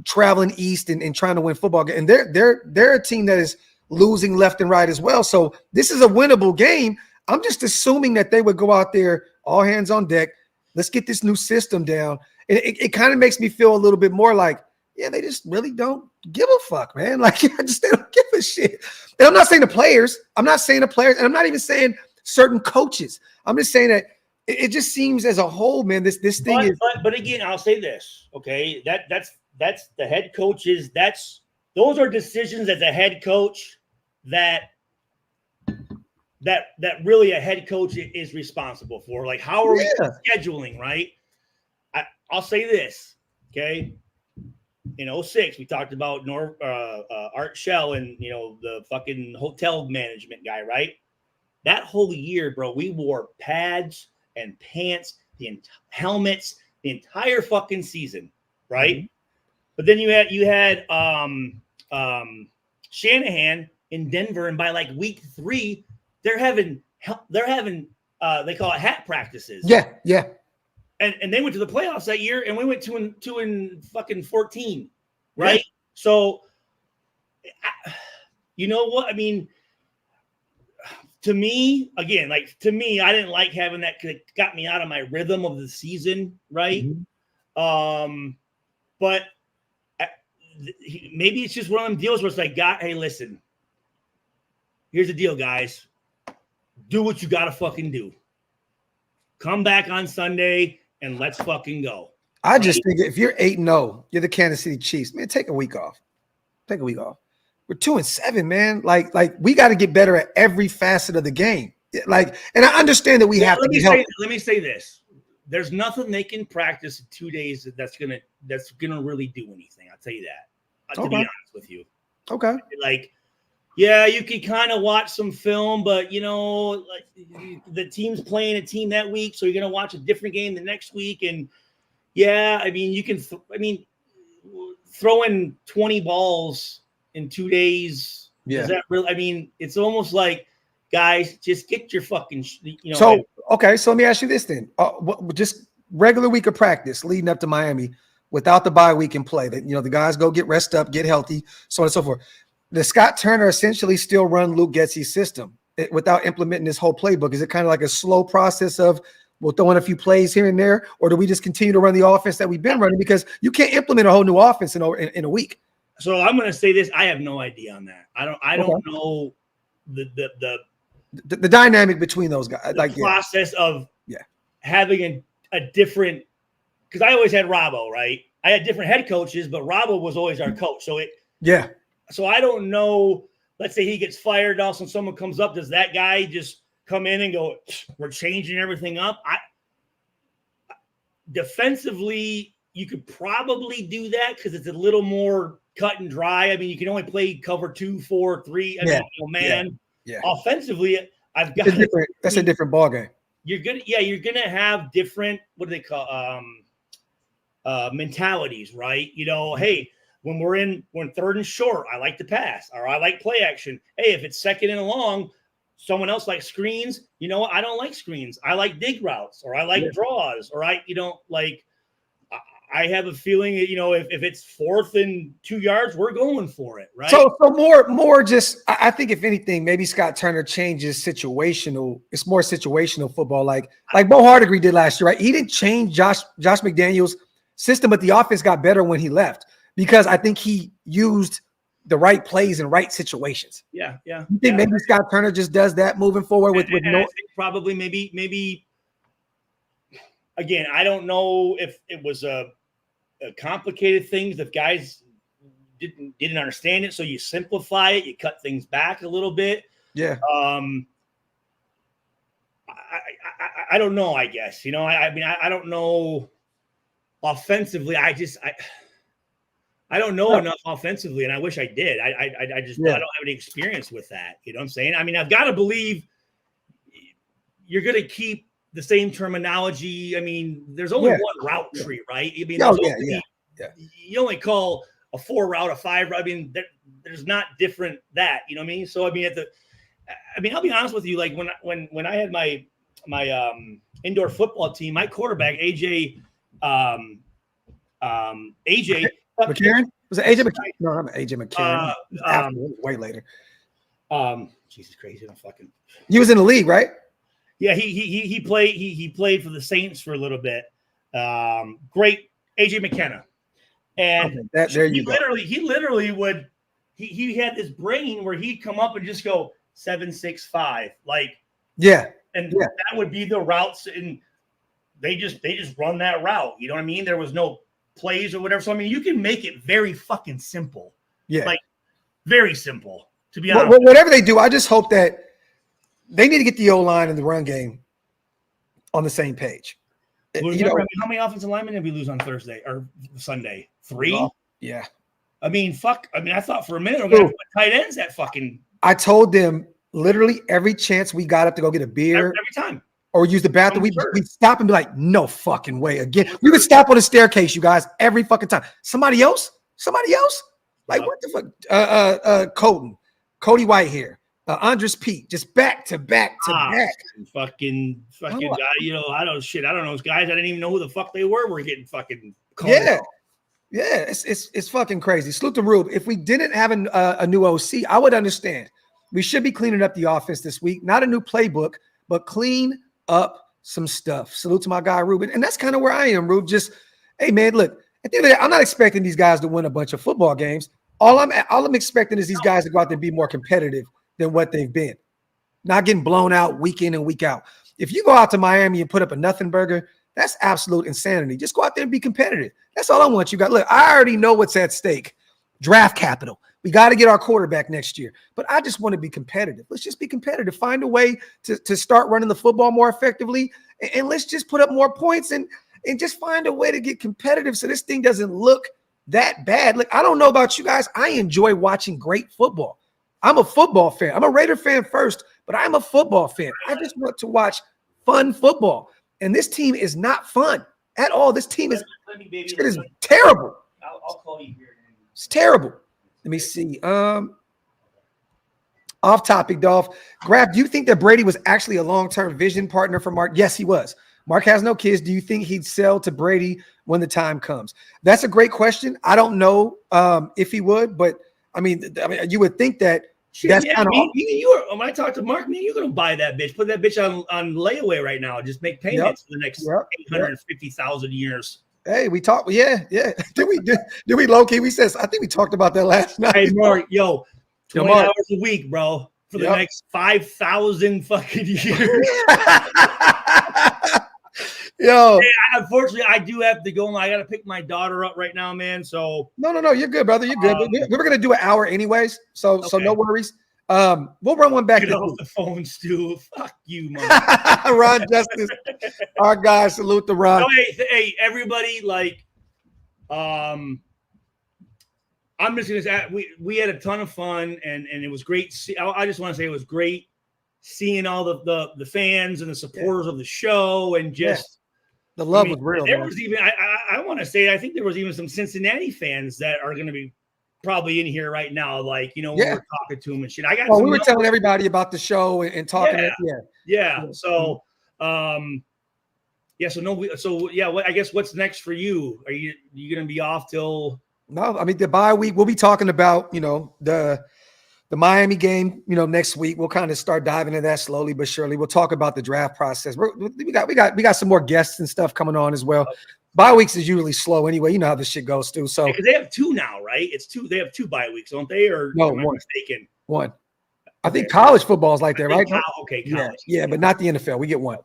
traveling east and trying to win football games. And they're a team that is losing left and right as well. So this is a winnable game. I'm just assuming that they would go out there, all hands on deck. Let's get this new system down. And it kind of makes me feel a little bit more like, yeah, they just really don't give a fuck, man. Like, they don't give a shit. And I'm not saying the players. And I'm not even saying certain coaches. I'm just saying that it just seems as a whole, man, this thing is. But again, I'll say this, okay? That's the head coaches. Those are decisions as a head coach that really a head coach is responsible for. Like, how are we scheduling, right? I'll say this, okay? In 2006, we talked about Art Shell and, the fucking hotel management guy, right? That whole year, bro, we wore pads and pants, helmets, the entire fucking season, right? Mm-hmm. But then you had Shanahan in Denver, and by like week 3, they're having they call it hat practices. Yeah. And they went to the playoffs that year, and we went 2 in fucking 14, right? Yeah. So, you know what? I mean, to me, I didn't like having that because it got me out of my rhythm of the season, right? Mm-hmm. But maybe it's just one of them deals where it's like, hey, listen, here's the deal, guys. Do what you got to fucking do. Come back on Sunday and let's fucking go. I just think if you're 8-0, you're the Kansas City Chiefs, man, take a week off. We're 2-7, man. Like we got to get better at every facet of the game. Like, and I understand that we have to be healthy. Let me say this. There's nothing they can practice in 2 days that's gonna really do anything. I'll tell you that. To be honest with you. Okay. Like, yeah, you could kind of watch some film, but like the team's playing a team that week, so you're gonna watch a different game the next week. And yeah, I mean, you can. Throwing 20 balls in 2 days. Yeah. Is that real? I mean, it's almost like, guys, just get your fucking. So okay, so let me ask you this then: just regular week of practice leading up to Miami, without the bye week in play. That the guys go get rest up, get healthy, so on and so forth. Does Scott Turner essentially still run Luke Getsy's system without implementing this whole playbook? Is it kind of like a slow process of we'll throw in a few plays here and there, or do we just continue to run the offense that we've been running? Because you can't implement a whole new offense in a week. So I'm going to say this: I have no idea on that. I don't know the dynamic between those guys, the process of having a different. Because I always had Robbo, right? I had different head coaches, but Robbo was always our coach. So I don't know. Let's say he gets fired, all of a sudden someone comes up. Does that guy just come in and go, we're changing everything up? Defensively, you could probably do that because it's a little more cut and dry. I mean, you can only play cover 2, 4, 3. Man. Yeah. Offensively, I've got that's a different ballgame. You're gonna have different, what do they call mentalities, right? Hey, when we're 3rd and short, I like to pass, or I like play action. Hey, if it's 2nd and long, someone else likes screens. You know what? I don't like screens. I like dig routes, or I like draws, or I have a feeling that, if it's 4th and 2 yards, we're going for it, right? So more just, I think if anything, maybe Scott Turner changes situational. It's more situational football, like Bo Hardigree did last year, right? He didn't change Josh McDaniels' system, but the offense got better when he left because I think he used the right plays in right situations. Yeah. You think maybe Scott Turner just does that moving forward with no? I think probably maybe. Again, I don't know if it was a complicated things. If guys didn't understand it, so you simplify it, you cut things back a little bit. Yeah. I don't know. I guess I mean I don't know. Offensively, I I don't know enough offensively, and I wish I did. I just I don't have any experience with that. You know what I'm saying? I mean, I've got to believe you're going to keep the same terminology. I mean, there's only one route tree, right? I mean, you only call a 4 route a 5 route. I mean, there's not different that. You know what I mean? So I mean, I'll be honest with you. Like when I had my indoor football team, my quarterback AJ. AJ McCarron? Was it AJ McCarron? No, I'm AJ McCarron. Way later. Jesus Christ, I'm fucking. You was in the league, right? Yeah, he played. He played for the Saints for a little bit. Great AJ McKenna, and he literally would. He had this brain where he'd come up and just go 7-6-5, like that would be the routes, and they just run that route. You know what I mean? There was no plays or whatever. So I mean, you can make it very fucking simple. Yeah, like very simple. To be honest, whatever they do, I just hope that they need to get the O-line and the run game on the same page. Remember, how many offensive linemen did we lose on Thursday or Sunday? 3? Yeah. I mean, fuck. I mean, I thought for a minute we're going to put tight ends that fucking. I told them literally every chance we got up to go get a beer. Every time. Or use the bathroom, we'd stop and be like, no fucking way again. We would stop on the staircase, you guys, every fucking time. Somebody else? Like, what the fuck? Cody Whitehair, Andres Pete, just back to back to back. Fucking guy, you know, I don't know those guys. I didn't even know who the fuck they were. We're getting fucking called out. Yeah, it's fucking crazy. Salute to Rube. If we didn't have a new OC, I would understand. We should be cleaning up the offense this week. Not a new playbook, but clean up some stuff. Salute to my guy Ruben, and that's kind of where I am, Rube. Just, hey man, look, at the end of the day, I'm not expecting these guys to win a bunch of football games. All I'm expecting is these guys to go out there and be more competitive than what they've been, not getting blown out week in and week out. If you go out to Miami and put up a nothing burger, that's absolute insanity. Just go out there and be competitive. That's all I want you guys. Look, I already know what's at stake. Draft capital. We got to get our quarterback next year. But I just want to be competitive. Let's just be competitive. Find a way to start running the football more effectively. And let's just put up more points and just find a way to get competitive so this thing doesn't look that bad. Look, I don't know about you guys. I enjoy watching great football. I'm a football fan. I'm a Raider fan first, but I'm a football fan. I just want to watch fun football. And this team is not fun at all. This team is terrible. I'll call you here. It's terrible. Let me see. Off topic, Dolph. Graphk, do you think that Brady was actually a long-term vision partner for Mark? Yes, he was. Mark has no kids. Do you think he'd sell to Brady when the time comes? That's a great question. I don't know if he would, but I mean, you would think that. That's kind of. When I talk to Mark, you're going to buy that bitch. Put that bitch on layaway right now. Just make payments for the next 850,000 years. Hey, we talked. Yeah. Did we low key? I think we talked about that last night. Hey, Mark, 20 hours a week, bro, for the next 5,000 fucking years. Yo, hey, unfortunately, I do have to go. I got to pick my daughter up right now, man. So no, you're good, brother. You're good. We were gonna do an hour anyways, so no worries. We'll run one back. Get off the phone, Stu. Fuck you, man. Ron Justice, our guy. Salute to Ron. No, hey, everybody. Like, I'm just gonna say we had a ton of fun, and it was great. I just want to say it was great seeing all the fans and the supporters of the show, and just. The love was real. There was even I want to say I think there was even some Cincinnati fans that are going to be probably in here right now. Like when we're talking to them and shit. We were telling everybody about the show and talking. So I guess what's next for you? Are you going to be off till? No, I mean the bye week. We'll be talking about the Miami game, next week. We'll kind of start diving into that slowly but surely. We'll talk about the draft process. We got some more guests and stuff coming on as well. Bye weeks is usually slow anyway. You know how this shit goes too. So because they have 2 now, right? It's 2. They have 2 bye weeks, don't they? Or no, am I one. Mistaken? One. I think college football is like that, right? College. Yeah, but not the NFL. We get one.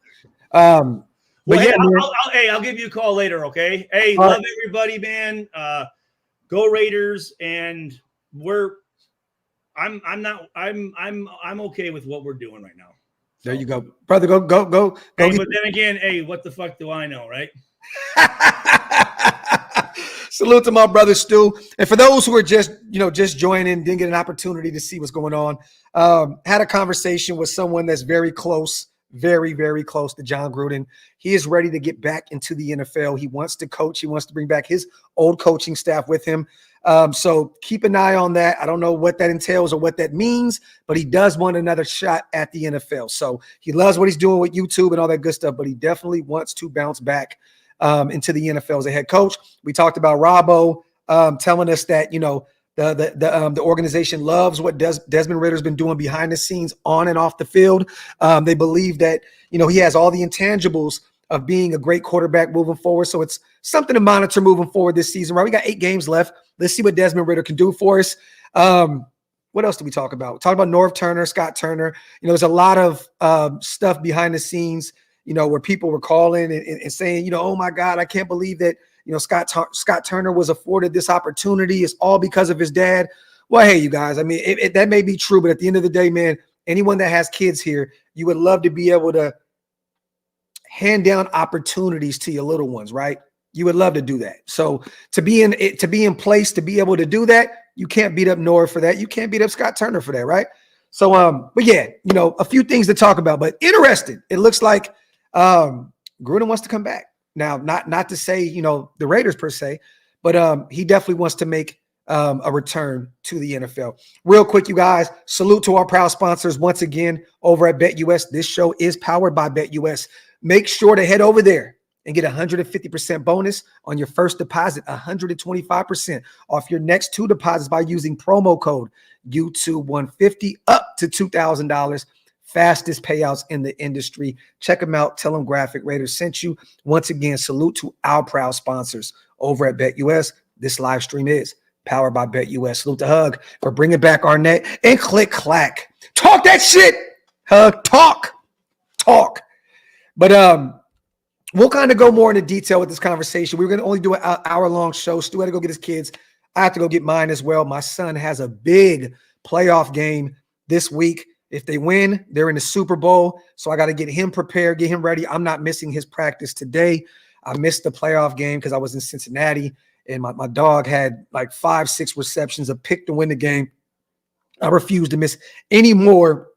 I'll give you a call later. Okay. Hey, love everybody, man. Go Raiders, and I'm okay with what we're doing right now. There you go, brother. Go. Hey, but then again, hey, what the fuck do I know, right? Salute to my brother Stu. And for those who are just joining, didn't get an opportunity to see what's going on, had a conversation with someone that's very close, very, very close to John Gruden. He is ready to get back into the NFL. He wants to coach. He wants to bring back his old coaching staff with him. So keep an eye on that. I don't know what that entails or what that means, but he does want another shot at the NFL. So he loves what he's doing with YouTube and all that good stuff, but he definitely wants to bounce back into the NFL as a head coach. We talked about Robbo telling us that, the organization loves what Desmond Ridder's been doing behind the scenes on and off the field. They believe that, he has all the intangibles of being a great quarterback moving forward. So it's something to monitor moving forward this season, right? We got 8 games left. Let's see what Desmond Ridder can do for us. What else did we talk about? We talked about Norv Turner, Scott Turner. There's a lot of stuff behind the scenes, where people were calling and saying, oh my God, I can't believe that, Scott Turner was afforded this opportunity. It's all because of his dad. Well, hey, you guys, I mean, that may be true, but at the end of the day, man, anyone that has kids here, you would love to be able to hand down opportunities to your little ones, right? You would love to do that. So to be in place, to be able to do that, you can't beat up Norv for that. You can't beat up Scott Turner for that, right? So, but yeah, a few things to talk about, but interesting. It looks like Gruden wants to come back. Now, not to say, the Raiders per se, but he definitely wants to make a return to the NFL. Real quick, you guys, salute to our proud sponsors once again over at BetUS. This show is powered by BetUS. Make sure to head over there and get 150% bonus on your first deposit, 125% off your next 2 deposits by using promo code YouTube150 up to $2,000. Fastest payouts in the industry. Check them out. Tell them Graphk Raiders sent you. Once again, salute to our proud sponsors over at BetUS. This live stream is powered by BetUS. Salute to Hug for bringing back Arnett and Click Clack. Talk that shit, Hug. Talk. But we'll kind of go more into detail with this conversation. We're going to only do an hour-long show. Stu had to go get his kids. I have to go get mine as well. My son has a big playoff game this week. If they win, they're in the Super Bowl. So I got to get him prepared, get him ready. I'm not missing his practice today. I missed the playoff game because I was in Cincinnati, and my dog had like 5-6 receptions, a pick to win the game. I refuse to miss any more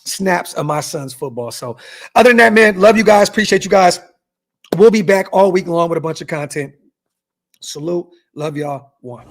snaps of my son's football. So other than that, man, love you guys. Appreciate you guys. We'll be back all week long with a bunch of content. Salute. Love y'all. One.